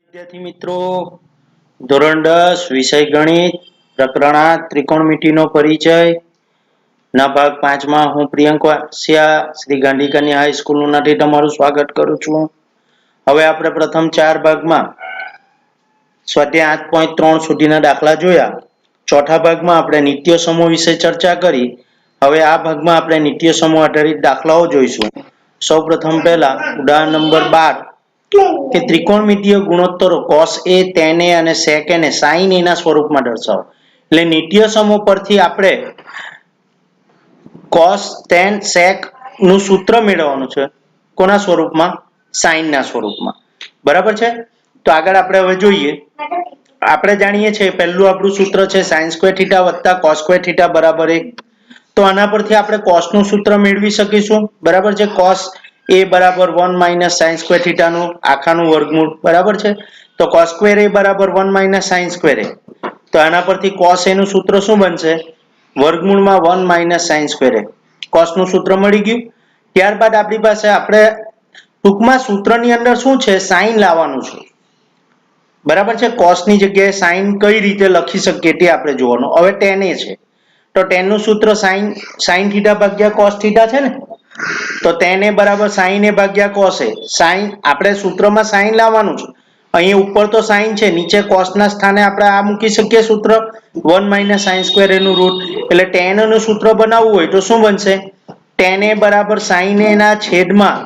विद्यार्थी मित्रों ધોરણ 10 વિષય ગણિત પ્રકરણ 8 ત્રિકોણમિતિનો પરિચય ના ભાગ 5 માં હું પ્રિયંક વાસિયા શ્રી ગાંધી કન્યા હાઈસ્કૂલમાંથી તમારું સ્વાગત કરું છું. હવે આપણે પ્રથમ 4 ભાગમાં સ્વાધ્યાય 8.3 સુધીના દાખલા જોયા. ચોથા ભાગમાં આપણે નિત્ય સમૂહ વિશે ચર્ચા કરી. હવે આ ભાગમાં આપણે નિત્ય સમૂહ આધારિત દાખલાઓ જોઈશું. સૌપ્રથમ પહેલા ઉદાહરણ નંબર 12 કે ત્રિકોણમિતીય ગુણોત્તરો cos a tan a અને sec a ને sin a ના સ્વરૂપમાં દર્શાવો. એટલે નિત્ય સમૂહ પરથી આપણે cos tan sec નું સૂત્ર મેળવવાનું છે. કોના સ્વરૂપમાં? sin ના સ્વરૂપમાં. બરાબર છે? તો આગળ આપણે હવે જોઈએ. આપણે જાણીએ છીએ પહેલું આપણું સૂત્ર છે sin square theta + cos square theta = 1. તો આના પરથી આપણે cos નું સૂત્ર મેળવી શકીશું. બરાબર છે? cos a બરાબર 1 - sin square theta નું આખાનું વર્ગમૂળ. બરાબર છે? તો cos square a બરાબર 1 - sin square a. તો આના પરથી cos a નું સૂત્ર શું બનશે? વર્ગમૂળમાં 1 - sin square a. cos નું સૂત્ર મળી ગયું. ત્યારબાદ આપણી પાસે આપણે ટૂંકમાં સૂત્રની અંદર શું છે? sin લાવવાનું છે. બરાબર છે? cos ની જગ્યાએ sin કઈ રીતે લખી શકીએ તે આપણે જોવાનું. હવે tan a છે તો tan નું સૂત્ર sin theta / cos theta છે ને. તો tan a બરાબર sin a / cos a. sin આપણે સૂત્રમાં sin લાવવાનું છે. અહીં ઉપર તો sin છે, નીચે cos ના સ્થાને આપણે આ મૂકી શકીએ સૂત્ર 1 - sin square a નું રૂટ. એટલે tan નું સૂત્ર બનાવવું હોય તો શું બનશે? tan a બરાબર sin a ના છેદમાં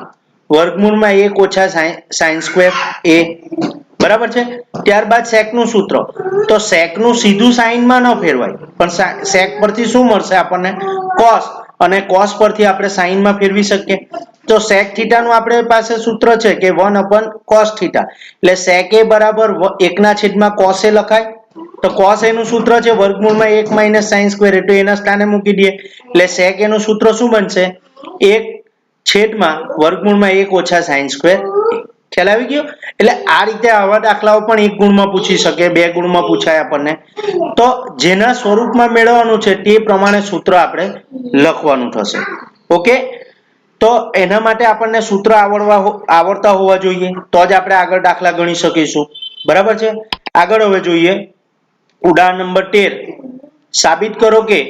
વર્ગમૂળમાં 1 - sin square a. બરાબર છે? ત્યારબાદ sec નું સૂત્ર. તો sec નું સીધું sin માં ન ફેરવાય, પણ sec પરથી શું મળશે આપણને? cos, અને cos પરથી આપણે sin માં ફેરવી શકીએ. તો sec theta નું આપણી પાસે સૂત્ર છે કે 1/cos theta. એટલે sec a બરાબર 1/cos a લખાય. તો cos a નું સૂત્ર છે વર્ગમૂળમાં 1 - sin square a. તો એના સ્થાને મૂકી દઈએ. એટલે sec a નું સૂત્ર શું બનશે? 1/વર્ગમૂળમાં 1 - sin square a. ખ્યાલ આવી ગયો? એટલે આ રીતે આવા દાખલાઓ પણ 1 ગુણમાં પૂછી શકે, 2 ગુણમાં પૂછાય આપણને. તો જેના સ્વરૂપમાં મેળવવાનું છે તે પ્રમાણે સૂત્ર આપણે લખવાનું થશે. ઓકે? તો એના માટે આપણને સૂત્ર આવડતા હોવા જોઈએ, તો જ આપણે આગળ દાખલા ગણી શકીશું. બરાબર છે? આગળ હવે જોઈએ ઉદાહરણ નંબર 13. સાબિત કરો કે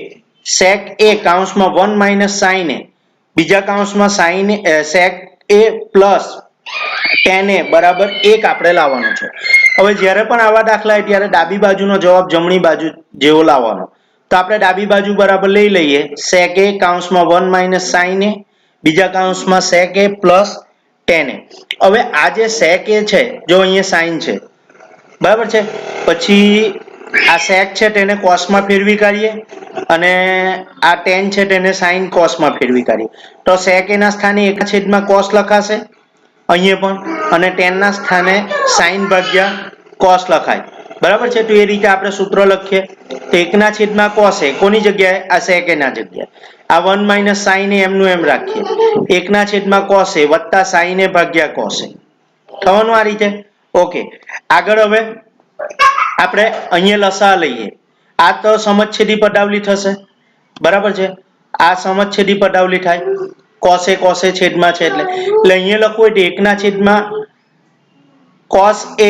sec a (1 - sin a) બીજા કૌંસમાં sec a plus tan a બરાબર 1 આપણે લાવવાનું છે. હવે જ્યારે પણ આવા દાખલા હોય ત્યારે ડાબી બાજુનો જવાબ જમણી બાજુ જેવો લાવવાનો. તો આપણે ડાબી બાજુ બરાબર લઈ લઈએ sec a (1 - sin a) બીજા કૌંસમાં sec a plus tan a. હવે આ જે sec a છે, જો અહીંયા sin છે. બરાબર છે? પછી આ sec છે તેને cos માં ફેરવી કાઢીએ, અને આ tan છે તેને sin cos માં ફેરવી કાઢીએ. તો sec a ના સ્થાને 1/cos લખાશે અહીંયા પણ, અને tan ના સ્થાને sin / cos લખાય. બરાબર છે? તો એ રીતે આપણે સૂત્ર લખીએ. તો 1/cos a કોની જગ્યાએ? આ sec a ના જગ્યાએ. આ 1 - sin a એમનું એમ રાખીએ. 1/cos a + sin a / cos a. થવાનું આ રીતે. ઓકે. આગળ હવે આપણે અહીંયા લસા લઈએ. આ તો સમછેદી પદાવલી થશે. બરાબર છે? આ સમછેદી પદાવલી થાય. cos a છેદમાં છે એટલે અહીંયા લખવું હોય તો 1/cos a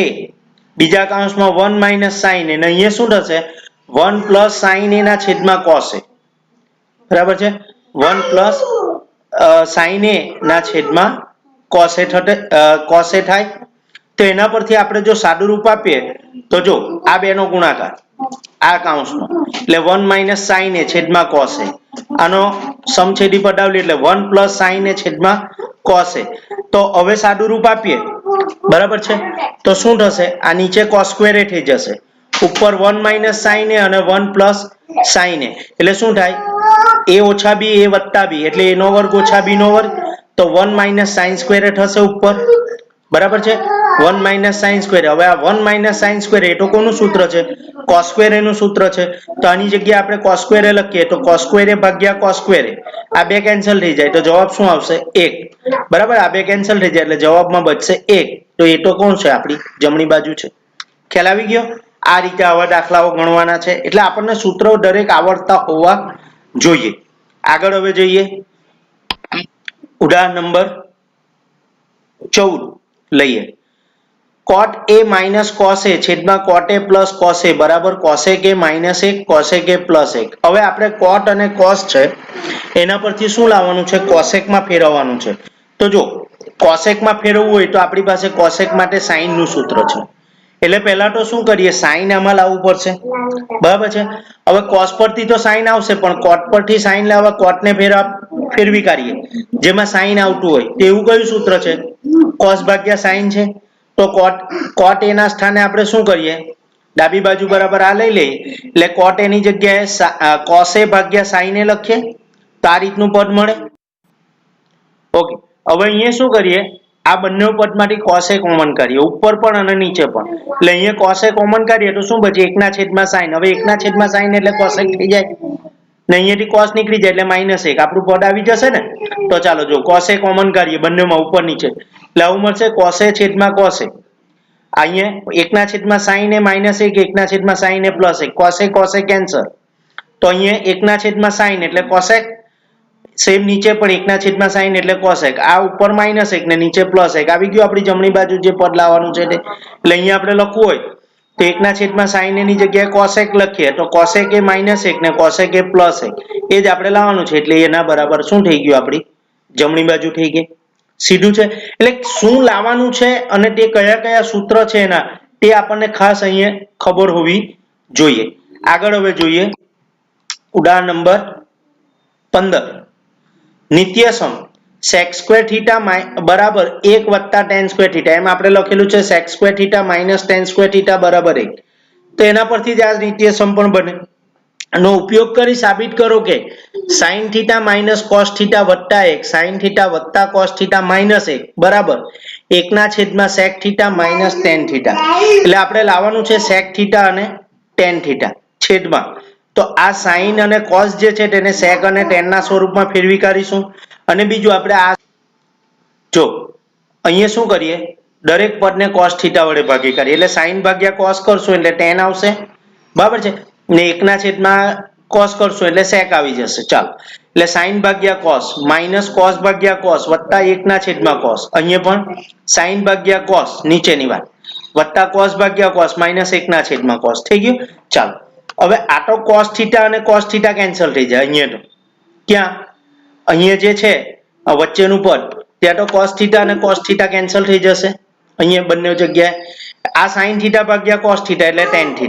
બીજા કૌંસમાં 1 - sin a, અને અહીંયા શું થશે? 1 + sin a ના છેદમાં cos a. બરાબર છે? 1 + sin a ના છેદમાં cos a થાય. તો એના પરથી આપણે જો સાદું રૂપ આપીએ તો જો આ બેનો ગુણાકાર આ કૌંસનો, એટલે 1 - sin a છેદમાં cos a. આનો સમછેદી પદાવલી એટલે 1 + sin a છેદમાં cos a. તો હવે સાદું રૂપ આપીએ. બરાબર છે? તો શું થશે? આ નીચે cos square a થઈ જશે, ઉપર 1 - sin a અને 1 + sin a. એટલે શું થાય? a - b a + b એટલે a નો વર્ગ - b નો વર્ગ. તો 1 - sin square a થશે ઉપર. બરાબર છે? 1 - sin square. હવે આ 1 - sin square એ તો કોનું સૂત્ર છે? cos square a નું સૂત્ર છે. તો આની જગ્યાએ આપણે cos square a લખીએ તો cos square a / cos square a. આ બે કેન્સલ થઈ જાય તો જવાબ શું આવશે? 1. બરાબર? આ બે કેન્સલ થઈ જાય એટલે જવાબમાં બચશે 1. તો એ તો કોણ છે? આપણી જમણી બાજુ છે. ખ્યાલ આવી ગયો? આ રીતે આવા દાખલાઓ ગણવાના છે. એટલે આપણને સૂત્રો દરેક આવડતા હોવા જોઈએ. આગળ હવે જોઈએ ઉદાહરણ નંબર 14 લઈએ. cot a minus cos a છેદમાં cot a plus cos a બરાબર cosec a minus 1 cosec a plus 1. હવે આપણે cot અને cos છે એના પરથી શું લાવવાનું છે, cosec માં ફેરવવાનું છે. તો જો cosec માં ફેરવવું હોય તો આપણી પાસે cosec માટે sin નું સૂત્ર છે. એટલે પહેલા તો શું કરીએ, sin આમાં લાવવું પડશે, બરાબર છે. હવે cos પરથી તો sin આવશે પણ cot પરથી sin લાવવા cot ને ફેરવી કાઢીએ જેમાં sin આવતું હોય તેવું કયું સૂત્ર છે, cos ભાગ્યા sin છે. તો cot a ના સ્થાને આપણે શું કરીએ, ડાબી બાજુ બરાબર આ લઈ લઈએ એટલે cot a ની જગ્યાએ cos a ભાગ્યા sin a લખીએ તો આ રીતનું પદ મળે. ઓકે, હવે અહીંયા શું કરીએ, આ બંને પદમાંથી cos a કોમન કાઢીએ ઉપર પણ અને નીચે પણ. એટલે અહીંયા cos a કોમન કાઢીએ તો શું બચે, 1/sin. હવે 1/sin એટલે cosec થઈ જાય ને અહીંયાથી cos નીકળી જાય એટલે -1 આપણું પદ આવી જશે ને. તો ચાલો જો cos a કોમન કાઢીએ બંનેમાં ઉપર નીચે એટલે આવું મળશે cos a છેદમાં cos a. અહીંયા 1/sin a -1 1/sin a +1 cos a cancel. તો અહીંયા 1/sin એટલે cosec, સેમ નીચે પણ 1/sin એટલે cosec. આ ઉપર -1 ને નીચે +1 આવી ગયું આપણી જમણી બાજુ જે પદ લાવવાનું છે તે. એટલે અહીંયા આપણે લખવું હોય તો 1/sin a ની જગ્યાએ cosec લખીએ તો cosec a -1 ને cosec a +1 એ જ આપણે લાવવાનું છે. એટલે એના બરાબર શું થઈ ગયું, આપણી જમણી બાજુ થઈ ગઈ. સીધું છે. એટલે શું લાવવાનું છે અને તે કયા કયા સૂત્ર છે એના તે આપણને ખાસ અહીંયા ખબર હોવી જોઈએ. આગળ હવે જોઈએ ઉદાહરણ નંબર 15. નિત્યસમ sec² θ બરાબર 1 + tan² θ. એમ આપણે લખેલું છે sec² θ - tan² θ બરાબર 1. તો એના પરથી જ આ નિત્યસમ પણ બને. આનો ઉપયોગ કરી સાબિત કરો કે sin θ - cos θ + 1 sin θ + cos θ - 1 બરાબર 1/sec θ - tan θ. એટલે આપણે લાવવાનું છે sec θ અને tan θ છેદમાં. તો આ sin અને cos જે છે તેને sec અને tan ના સ્વરૂપમાં ફેરવી કાઢીશું. અને બીજું આપણે આ જો અહીંયા શું કરીએ, દરેક પદને cos θ વડે ભાગી કાઢીએ એટલે sin ભાગ્યા cos કરશું એટલે tan આવશે, બરાબર છે. ને 1/cos કરશું એટલે sec આવી જશે. ચાલો એટલે sin ભાગ્યા cos cos ભાગ્યા cos વત્તા 1/cos. અહીંયા પણ sin ભાગ્યા cos નીચેની વાત વત્તા cos ભાગ્યા cos -1/cos થઈ ગયું. ચાલો હવે આ તો cos θ અને cos θ કેન્સલ થઈ જાય. અહીંયા તો ક્યાં, અહીંયા જે છે વચ્ચેનું પદ ત્યાં તો cos θ અને cos θ કેન્સલ થઈ જશે. અહીંયા બંને જગ્યાએ આ sin θ ભાગ્યા cos θ એટલે tan θ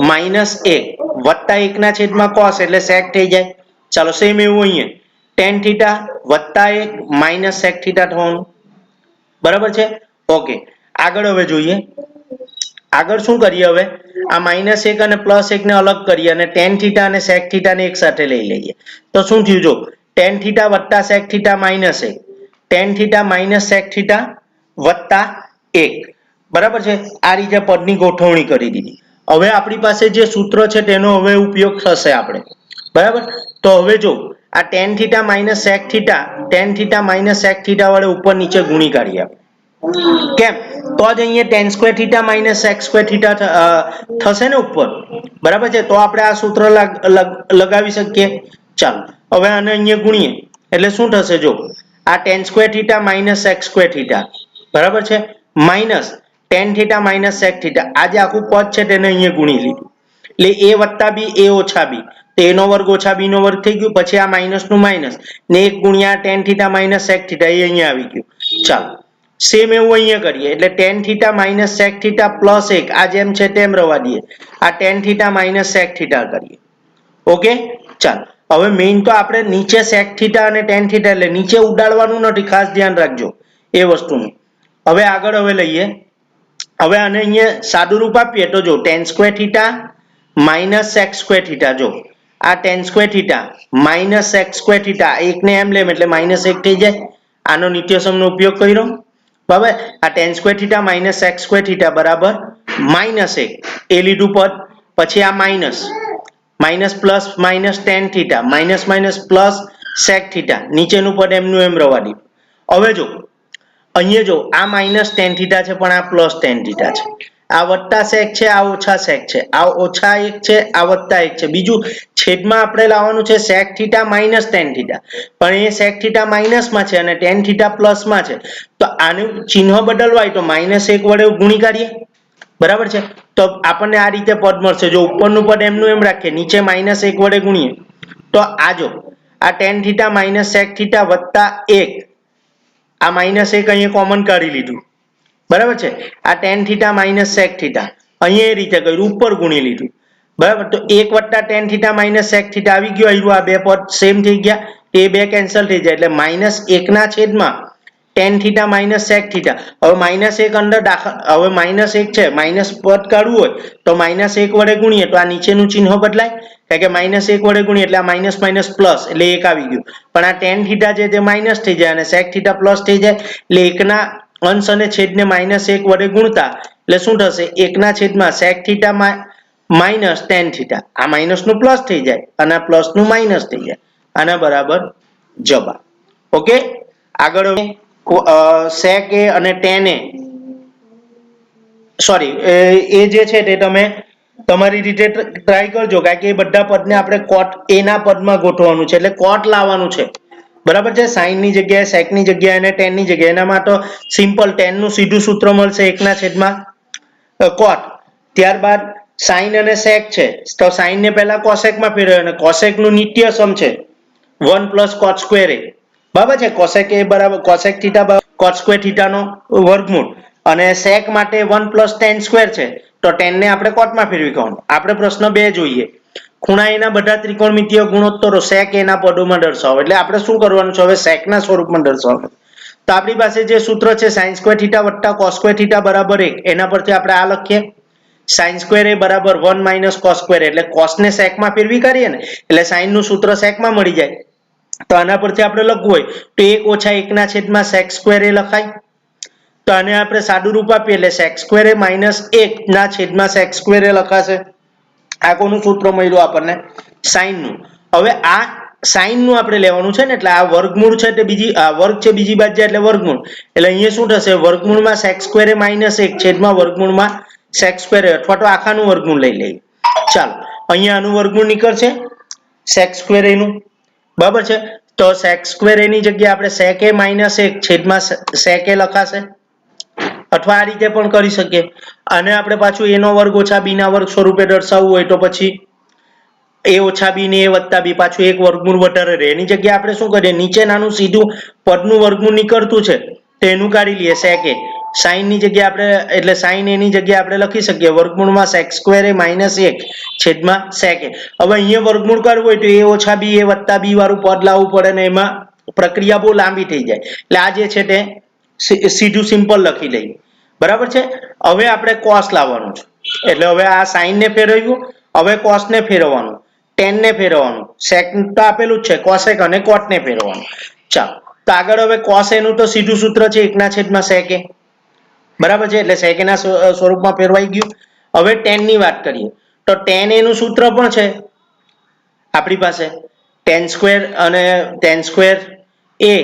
-1 વત્તા 1/cos એટલે sec થઈ જાય. ચાલો સેમ એવું અહીંયા tan θ વત્તા 1 - sec θ થવાનું, બરાબર છે. ઓકે, આગળ હવે જોઈએ. આગળ શું કરીએ, હવે આ -1 અને +1 ને અલગ કરીએ અને tan θ અને sec θ ને એક સાથે લઈ લઈએ. તો શું થયું, જો tan θ વત્તા sec θ -1 tan θ - sec θ વત્તા 1 બરાબર છે. આ રીતે પદની ગોઠવણી કરી દીધી. હવે આપણી પાસે જે સૂત્ર છે તેનો હવે ઉપયોગ થશે આપણે, બરાબર. તો હવે જો આ tan θ - sec θ tan θ - sec θ વડે ઉપર નીચે ગુણી કાઢીએ. કેમ, તો જ અહીંયા tan² θ - sec² θ થશે ને ઉપર, બરાબર છે. તો આપણે આ સૂત્ર લગાવી શકીએ. ચાલો હવે આને અહીંયા ગુણીએ એટલે શું થશે, જો આ tan² θ - sec² θ બરાબર છે માઇનસ tan θ - sec θ. આ જે આખું પદ છે તેને અહીંયા ગુણી લીધું એટલે a + b a - b તો a નો વર્ગ ઓછા b નો વર્ગ થઈ ગયું. પછી આ માઇનસ નું માઇનસ ને 1 ગુણ્યા tan θ - sec θ એ અહીંયા આવી ગયું. ચાલો સેમ એવું અહીંયા કરીએ એટલે tan θ - sec θ +1 આ જેમ છે તેમ રવા દઈએ. આ tan θ - sec θ કરીએ. ઓકે, ચાલો હવે મેઇન તો આપણે નીચે sec θ અને tan θ એટલે નીચે ઉડાડવાનું નથી, ખાસ ધ્યાન રાખજો એ વસ્તુનું. હવે આગળ હવે લઈએ. હવે આને અહીંયા સાદું રૂપ આપીએ તો જો tan² θ - sec² θ. જો આ tan² θ - sec² θ એકને એમ લેમ એટલે -1 થઈ જાય. આનો નિત્યસમનો ઉપયોગ કર્યો, બરાબર. આ tan² θ - sec² θ બરાબર -1 એ લીધું પદ. પછી આ minus plus tan θ plus sec θ નીચેનું પદ એમનું એમ રવા દીધું. હવે જો અહીંયા જો આ tan θ છે પણ આ tan θ છે. આ વત્તા sec છે, આ ઓછા sec છે, આ ઓછા 1 છે, આ વત્તા 1 છે. બીજું છેદમાં આપણે લાવવાનું છે sec θ minus tan θ, પણ એ sec θ માઇનસ માં છે અને tan θ પ્લસ માં છે, તો આનું ચિહ્ન બદલવા હોય તો -1 વડે ગુણી કાઢીએ. બરાબર છે, તો આપણને આ રીતે પદ મળશે. જો ઉપરનું પદ એમનું એમ રાખીએ, નીચે -1 વડે ગુણીએ તો આ જો આ tan θ minus sec θ વત્તા 1, આ -1 અહીંયા કોમન કાઢી લીધું. બરાબર છે, આ tan θ minus sec θ અહીંયા એ રીતે કર્યું, ઉપર ગુણી લીધું. બરાબર, તો 1 વત્તા tan θ minus sec θ આવી ગયું. આવ્યું, આ બે પદ સેમ થઈ ગયા, એ બે કેન્સલ થઈ જાય એટલે -1 ના છેદમાં tan θ minus sec θ. હવે -1 અંદર દાખલ, હવે -1 છે, માઇનસ પદ કાઢવું હોય તો -1 વડે ગુણીએ તો આ નીચેનું ચિહ્ન બદલાય, કારણ કે -1 વડે ગુણીએ એટલે આ માઇનસ માઇનસ પ્લસ એટલે 1 આવી ગયું. પણ આ tan θ છે તે માઇનસ થઈ જાય અને sec θ પ્લસ થઈ જાય એટલે 1 ના અંશ અને છેદને -1 વડે ગુણતા એટલે શું થશે? 1 ના છેદમાં sec θ માઇનસ tan θ. આ માઇનસ નું પ્લસ થઈ જાય અને આ પ્લસ નું માઇનસ થઈ જાય. આના બરાબર જવાબ. ઓકે, આગળ sec a અને tan a, સોરી, એ જે છે તે તમે તમારી રીતે ટ્રાય કરજો, કારણ કે એ બધા પદને આપણે cot a ના પદમાં ગોઠવવાનું છે, એટલે cot લાવવાનું છે. બરાબર છે, sin ની જગ્યાએ sec ની જગ્યાએ અને tan ની જગ્યાએ. એનામાં તો સિમ્પલ tan નું સીધું સૂત્ર મળશે 1 ના છેદમાં cot. ત્યારબાદ sin અને sec છે તો sin ને પહેલા cosec માં ફેરવે અને cosec નું નિત્ય સમ છે 1 plus cot square a. બરાબર છે, cosec a બરાબર cosec θ cot square θ નો વર્ગમૂળ અને sec માટે 1 plus tan square છે તો tan ને આપણે cot માં ફેરવી કાઢવાનું. આપણે પ્રશ્ન 2 જોઈએ, ખૂણા એના બધા ત્રિકોણમિતિય ગુણોત્તરો sec a ના પદોમાં દર્શાવો. એટલે આપણે શું કરવાનું છે? હવે sec ના સ્વરૂપમાં દર્શાવવાનું. તો આપણી પાસે જે સૂત્ર છે sin square θ વત્તા cos square θ બરાબર 1, એના પરથી આપણે આ લખીએ, sin square a બરાબર 1 minus cos square. એટલે cos ને sec માં ફેરવી કાઢીએ ને એટલે sin નું સૂત્ર sec માં મળી જાય. તો આના પરથી આપણે લખવું હોય તો 1 ઓછા 1 ના છેદમાં sec square a લખાય. તો આને આપણે સાદું રૂપ આપીએ એટલે sec square a minus 1 ના છેદમાં sec square a લખાશે. આ કોનું સૂત્ર મળ્યું આપણને? sin નું. હવે આ sin નું આપણે લેવાનું છે ને, એટલે આ વર્ગમૂળ છે તે બીજી, આ વર્ગ છે બીજી બાજુ જાય એટલે વર્ગમૂળ. એટલે અહીંયા શું થશે? વર્ગમૂળમાં sec square a minus 1 છેદમાં વર્ગમૂળમાં sec square a, અથવા તો આખાનું વર્ગમૂળ લઈ લઈએ. ચાલો, અહીંયા આનું વર્ગમૂળ નીકળશે sec square a નું. બરાબર છે, તો sec square a ની જગ્યાએ આપણે sec a minus 1 છેદમાં sec a લખાશે, અથવા આ રીતે પણ કરી શકીએ. અને આપણે પાછું a નો વર્ગ ઓછા b ના વર્ગ સ્વરૂપે દર્શાવવું હોય તો પછી a ઓછા b ને a વત્તા b, પાછું એક વર્ગમૂળ વધારે રહે. એની જગ્યાએ આપણે શું કરીએ? નીચે નાનું સીધું પદનું વર્ગમૂળ નીકળતું છે તો એનું કાઢી લઈએ sec a. sin ની જગ્યાએ આપણે, એટલે sin a ની જગ્યાએ આપણે લખી શકીએ વર્ગમૂળમાં sec square a minus 1 છેદમાં sec a. હવે અહીંયા વર્ગમૂળ કરવું હોય તો a ઓછા b a વત્તા b વાળું પદ લાવવું પડે ને એમાં પ્રક્રિયા બહુ લાંબી થઈ જાય. એટલે આ જે છે તે સીધું સિમ્પલ લખી લઈએ. બરાબર છે, હવે આપણે cos લાવવાનું છે. એટલે હવે આ sin ને ફેરવ્યું, હવે cos ને ફેરવવાનું, tan ને ફેરવવાનું, sec તો આપેલું જ છે, cosec અને cot ને ફેરવવાનું. ચાલો, તો આગળ હવે cos a નું તો સીધું સૂત્ર છે 1 ના છેદમાં sec a. બરાબર છે, એટલે sec a ના સ્વરૂપમાં ફેરવાઈ ગયું. હવે tan ની વાત કરીએ તો tan a નું સૂત્ર પણ છે આપણી પાસે, tan square અને tan square a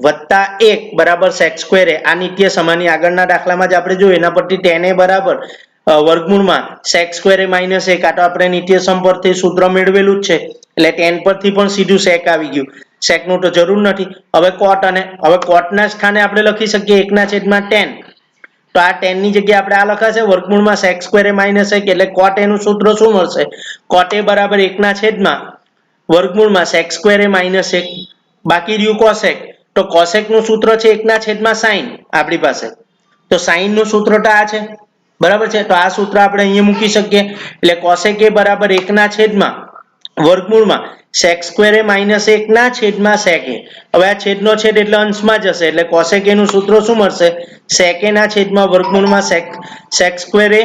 વત્તા 1 બરાબર sec square a. આ નિત્ય સમાની આગળના દાખલામાં જ આપણે જોયું, એના પરથી tan a બરાબર વર્ગમૂળમાં sec square a minus 1, આ તો આપણે નિત્ય સમ પરથી સૂત્ર મેળવેલું જ છે એટલે tan પરથી પણ સીધું sec આવી ગયું. sec નું તો જરૂર નથી. હવે cot, અને હવે cot ના સ્થાને આપણે લખી શકીએ 1 ના છેદમાં tan. તો આ tan ની જગ્યાએ આપણે આ લખાશે વર્ગમૂળમાં sec square a minus 1, એટલે cot a નું સૂત્ર શું મળશે? cot a બરાબર 1 ના છેદમાં વર્ગમૂળમાં sec square a minus 1, બાકી રહ્યું cosec. તો cosec નું સૂત્ર છે 1 ના છેદમાં sin આપણી પાસે. તો sin નું સૂત્ર તો આ છે. બરાબર છે, તો આ સૂત્ર આપણે અહીંયા મૂકી શકીએ. એટલે cosec a બરાબર 1 ના છેદમાં વર્ગમૂળમાં sec square a minus 1 ના છેદમાં sec a. હવે આ છેદનો છેદ એટલે અંશમાં જશે, એટલે cosec a નું સૂત્ર શું મળશે? sec a ના છેદમાં વર્ગમૂળમાં sec square a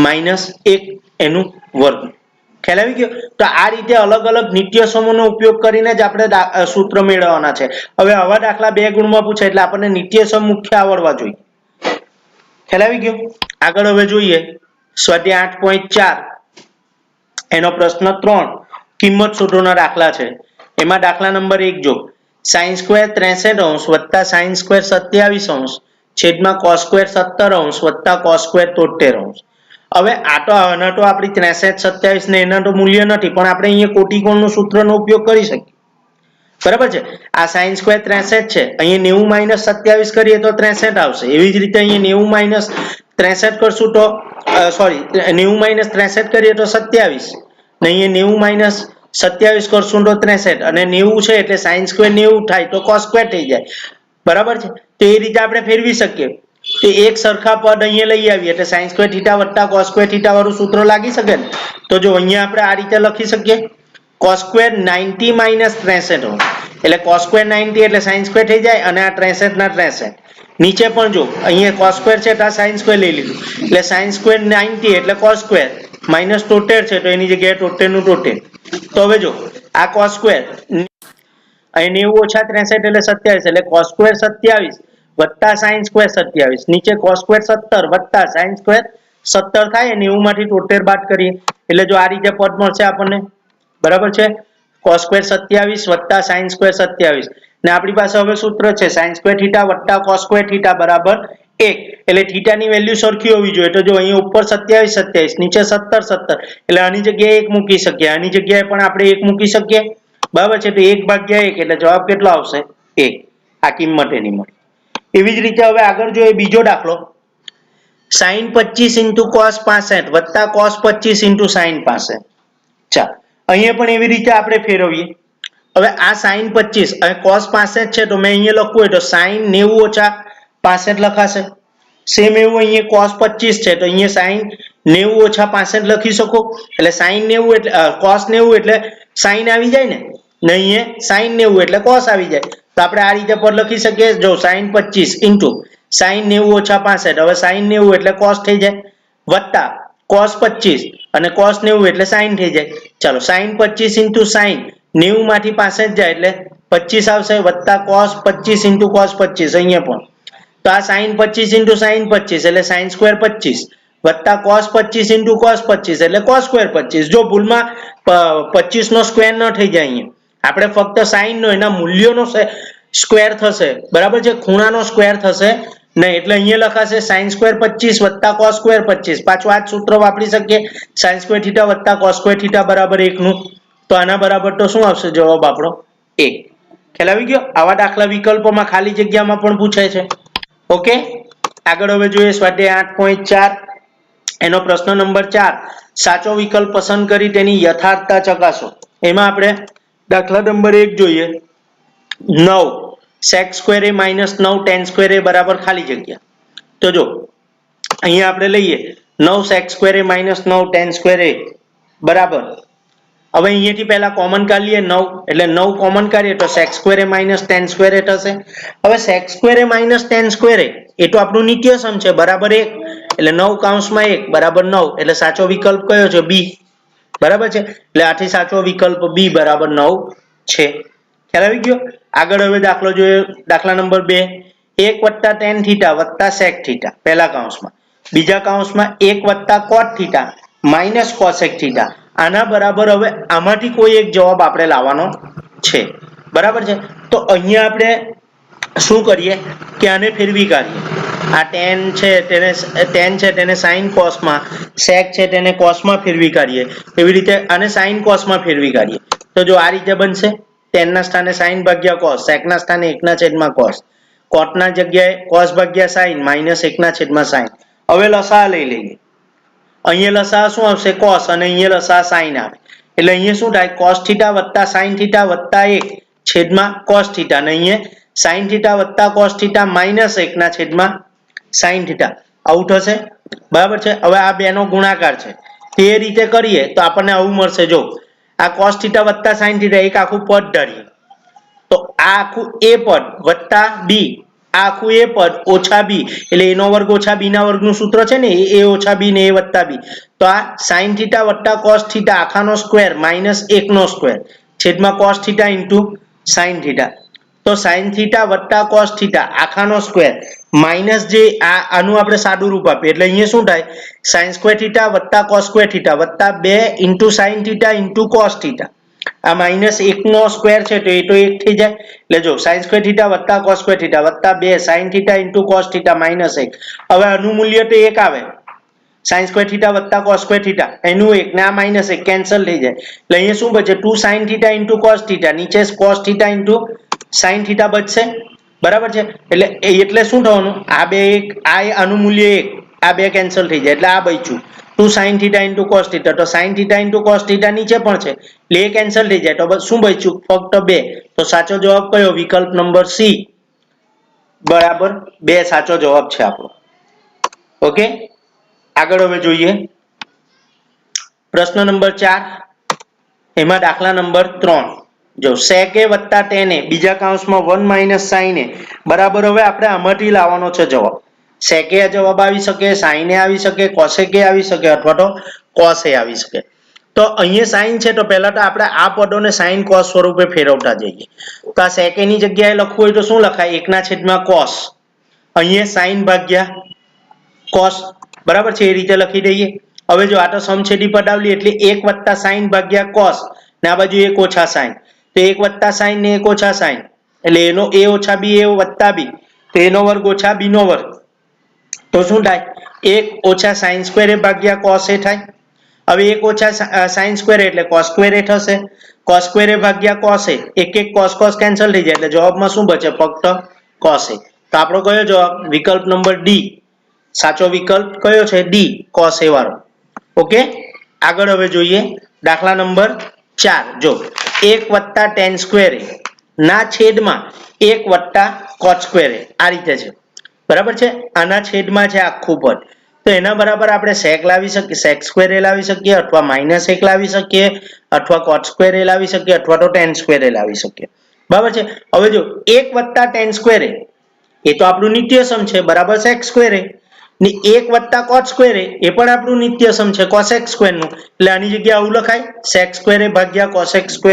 minus 1 એનું વર્ગમૂળ. ખ્યાલ આવી ગયો? તો આ રીતે અલગ અલગ નિત્ય સમૂહનો ઉપયોગ કરીને જ આપણે સૂત્ર મેળવવાના છે. હવે આવા દાખલા 2 ગુણમાં પૂછે એટલે આપણને નિત્ય સમ મુખ્ય આવડવા જોઈએ. ખ્યાલ આવી ગયો? આગળ હવે જોઈએ સ્વાધ્યાય 8.4 એનો પ્રશ્ન 3 કિંમત શોધોના દાખલા છે. એમાં દાખલા નંબર 1 જો sin square 63 અંશ વત્તા sin square 27 અંશ છેદમાં cos સ્ક્વેર 17 વત્તા cos સ્ક્વેર 73. હવે આ તો આના તો આપણી 63 27 ને એના તો મૂલ્ય નથી, પણ આપણે અહીંયા કોટિકોણનું સૂત્રનો ઉપયોગ કરી શકીએ. બરાબર છે. આ sin સ્ક્વેર 63 છે, અહીંયા 90 - 27 કરીએ તો 63 આવશે. એવી જ રીતે અહીંયા 90 - 63 કરશું તો સોરી 90 - 63 કરીએ તો 27 ને અહીંયા 90 - 27 કરશું તો 63 અને 90 છે એટલે sin સ્ક્વેર 90 થાય તો cos સ્ક્વેર થઈ જાય. બરાબર છે. તો એ રીતે આપણે ફેરવી શકીએ. તો એક સરખા પદ અહીંયા લઈ આવીએ એટલે sin સ્ક્વેર થીટા વત્તા cos સ્ક્વેર થીટા વાળું સૂત્ર લાગી શકે ને. તો જો અહીંયા આપણે આ રીતે લખી શકીએ cos સ્ક્વેર 90 - 63 એટલે cos સ્ક્વેર 90 એટલે sin સ્ક્વેર થઈ જાય અને આ 63 ના 63. નીચે પણ જો અહીંયા cos સ્ક્વેર છે તો sin સ્ક્વેર લઈ લીધું એટલે sin સ્ક્વેર 90 એટલે cos સ્ક્વેર માઈનસ 73 છે તો એની જગ્યાએ 73 નું 73. તો હવે જો આ cos સ્ક્વેર અહીં 90 - 63 એટલે 27 એટલે cos સ્ક્વેર 27 વત્તા sin સ્ક્વેર 27 નીચે cos સ્ક્વેર 17 વત્તા sin સ્ક્વેર 17 થાય 90 માંથી 73 બાદ કરીએ એટલે જો આ રીતે પદ મળશે આપણને. બરાબર છે. cos સ્ક્વેર 27 વત્તા sin સ્ક્વેર 27 ને આપણી પાસે હવે સૂત્ર છે sin સ્ક્વેર થીટા વત્તા cos સ્ક્વેર થીટા બરાબર 1 એટલે થીટા ની વેલ્યુ સરખી હોવી જોઈએ. તો જો અહીં ઉપર 27 27 નીચે 17 17 એટલે આની જગ્યાએ 1 મૂકી શકીએ, આની જગ્યાએ પણ આપણે 1 મૂકી શકીએ. બરાબર છે. તો 1/1 એટલે જવાબ કેટલો આવશે 1. આ કિંમત એની મળી. એવી જ રીતે હવે આગળ જોઈએ બીજો દાખલો sin 25 * cos 65 વત્તા cos 25 * sin 65. ચાલ અહીંયા પણ એવી રીતે આપણે ફેરવીએ. હવે આ sin 25 અને cos 65 છે તો મેં અહીંયા લખવું હોય તો sin 90 - 65 લખાશે. સેમ એવું અહીંયા cos 25 છે તો અહીંયા sin 90 - 65 લખી શકો. એટલે sin 90 એટલે cos 90 એટલે sin આવી જાય ને અહીંયા sin 90 એટલે cos આવી જાય. તો આપણે આ રીતે પર લખી શકીએ. જો sin 25 * sin 90 - 65 હવે sin 90 એટલે cos થઈ જાય વત્તા cos 25 અને cos 90 એટલે sin થઈ જાય. ચાલો sin 25 * sin 90 માંથી 65 જાય એટલે 25 આવશે વત્તા cos 25 * cos 25 અહીંયા પણ. તો આ sin 25 * sin 25 એટલે sin સ્ક્વેર 25 વત્તા cos 25 * cos 25 એટલે cos સ્ક્વેર 25. જો ભૂલમાં 25 નો સ્ક્વેર ન થઈ જાય અહીંયા આપણે ફક્ત sin નો એના મૂલ્યોનો સ્ક્વેર થશે. બરાબર છે. ખૂણાનો સ્ક્વેર થશે નહીં એટલે અહીંયા લખાશે sin સ્ક્વેર 25 વત્તા cos સ્ક્વેર 25. પાછું આ જ સૂત્ર વાપરી શકીએ sin સ્ક્વેર થીટા વત્તા cos સ્ક્વેર થીટા બરાબર 1 નું. તો આના બરાબર તો શું આવશે જવાબ આપણો 1. ખ્યાલ આવી ગયો. આવા દાખલા વિકલ્પોમાં ખાલી જગ્યામાં પણ પૂછાય છે. ઓકે. આગળ હવે જોઈએ સ્વાધ્યાય 8.4 એનો પ્રશ્ન નંબર 4 સાચો વિકલ્પ પસંદ કરી તેની યથાર્થતા ચકાસો. એમાં આપણે દાખલા નંબર 1 જોઈએ 9 sec square a - 9 tan square a બરાબર ખાલી જગ્યા. તો જો અહીંયા આપણે લઈએ 9 sec square a - 9 tan square a બરાબર. હવે અહીંયાથી પહેલા કોમન કાઢી લઈએ 9 એટલે 9 કોમન કાઢીએ તો sec square a - tan square a થશે. હવે sec square a - tan square a એ તો આપણું નિત્યસમ છે બરાબર 1 એટલે 9 કૌંસમાં 1 બરાબર 9 એટલે સાચો વિકલ્પ કયો છે B. બરાબર છે. એટલે આથી સાચો વિકલ્પ B બરાબર 9 છે. ખ્યાલ આવી ગયો. આગળ હવે દાખલો જોઈએ દાખલા નંબર 2 1 + tan θ + sec θ પહેલા કૌંસમાં બીજા કૌંસમાં 1 + cot θ - cosec θ. આના બરાબર હવે આમાંથી કોઈ એક જવાબ આપણે લાવવાનો છે. બરાબર છે. તો અહીંયા આપણે શું કરીએ કે આને ફેરવી કાઢીએ. આ tan છે તેને sin cos માં sec છે તેને cos માં ફેરવી કાઢીએ. એવી રીતે આને sin cos માં ફેરવી કાઢીએ. તો જો આ રીતે બનશે tan ના સ્થાને sin ભાગ્યા cos sec ના સ્થાને 1/cos cot ના જગ્યાએ cos ભાગ્યા sin -1/sin. હવે લસા લઈ લઈએ. અહીંયા લસા શું આવશે cos અને અહીંયા લસા sin આવે એટલે અહીંયા શું થાય cos θ + sin θ + 1 cos θ અને અહીંયા sin θ + cos θ - 1/sin θ આવું થશે. બરાબર છે. હવે આ બેનો ગુણાકાર છે તે રીતે કરીએ તો આપણને આવું મળશે. જો આ cos θ + sin θ એક આખું પદ ધારીએ તો આ આખું a પદ વત્તા b આ આખું a પદ ઓછા b એટલે a નો વર્ગ ઓછા b ના વર્ગનું સૂત્ર છે ને a ઓછા b ને a વત્તા b. તો આ sin θ વત્તા cos θ આખાનો સ્ક્વેર -1 નો સ્ક્વેર છેદમાં cos θ * sin θ. તો sin θ વત્તા cos θ આખાનો સ્ક્વેર માઈનસ જે આનું આપણે સાદું રૂપ આપીએ એટલે અહીંયા શું થાય sin સ્ક્વેર θ વત્તા cos સ્ક્વેર θ વત્તા 2 * sin θ * cos θ આ -1 નો સ્ક્વેર છે તો એ તો 1 થઈ જાય એટલે જો sin² θ વત્તા cos² θ વત્તા 2 sin θ * cos θ -1 હવે આનું મૂલ્ય તો 1 આવે sin² θ વત્તા cos² θ એનું 1 ને આ -1 કેન્સલ થઈ જાય એટલે અહીંયા શું બચે 2 sin θ * cos θ નીચે cos θ * sin θ બચશે બરાબર છે એટલે શું થવાનું આ બે 1 આ આનું મૂલ્ય 1 આ બે કેન્સલ થઈ જાય એટલે આ બચ્યું 2 sin θ * cos θ તો sin θ * cos θ નીચે પણ છે એટલે એ કેન્સલ થઈ જાય તો શું બચ્યું ફક્ત 2 તો સાચો જવાબ કયો વિકલ્પ નંબર સી બરાબર 2 સાચો જવાબ છે આપણો ઓકે આગળ હવે જોઈએ પ્રશ્ન નંબર 4 એમાં દાખલા નંબર 3 જો sec a વત્તા tan a બીજા કૌંસમાં 1 - sin a બરાબર હવે આપણે આમાંથી લાવવાનો છે જવાબ sec a જવાબ આવી શકે sin a આવી શકે cosec a આવી શકે અથવા તો cos a આવી શકે તો અહીંયા sin છે તો પહેલા તો આપણે આ પદોને sin cos સ્વરૂપે ફેરવતા જઈએ તો આ sec a ની જગ્યાએ લખવું હોય તો શું લખાય 1/cos અહીંયા sin ભાગ્યા cos બરાબર છે એ રીતે લખી દઈએ હવે જો આ તો સમછેદી પદ આવલી એટલે 1 sin ભાગ્યા cos ને આ બાજુ 1 ઓછા sin તો 1 sin ને 1 ઓછા sin એટલે એનો a ઓછા b એ વત્તા b તો એનો વર્ગ ઓછા b નો વર્ગ તો શું થાય 1 ઓછા sin² a ભાગ્યા cos a થાય હવે 1 ઓછા sin² એટલે cos² a થશે cos² a ભાગ્યા cos a એક cos કેન્સલ થઈ જાય એટલે જવાબમાં શું બચે ફક્ત cos a તો આપણો કયો જવાબ વિકલ્પ નંબર ડી સાચો વિકલ્પ કયો છે ડી cos a વાળો ઓકે આગળ હવે જોઈએ દાખલા નંબર 4 જો 1 tan² a ના છેદમાં 1 cot² a આ રીતે છે બરાબર છે આના છેદમાં છે આખું પદ તો એના બરાબર આપણે sec લાવી શકીએ sec² a લાવી શકીએ અથવા -1 લાવી શકીએ અથવા cot² a લાવી શકીએ અથવા તો tan² a લાવી શકીએ બરાબર છે હવે જો 1 tan² a એ તો આપણું નિત્યસમ છે બરાબર sec² a ને 1 cot² a એ પણ આપણું નિત્યસમ છે cosec² નું એટલે આની જગ્યાએ આવું લખાય sec² a ભાગ્યા cosec²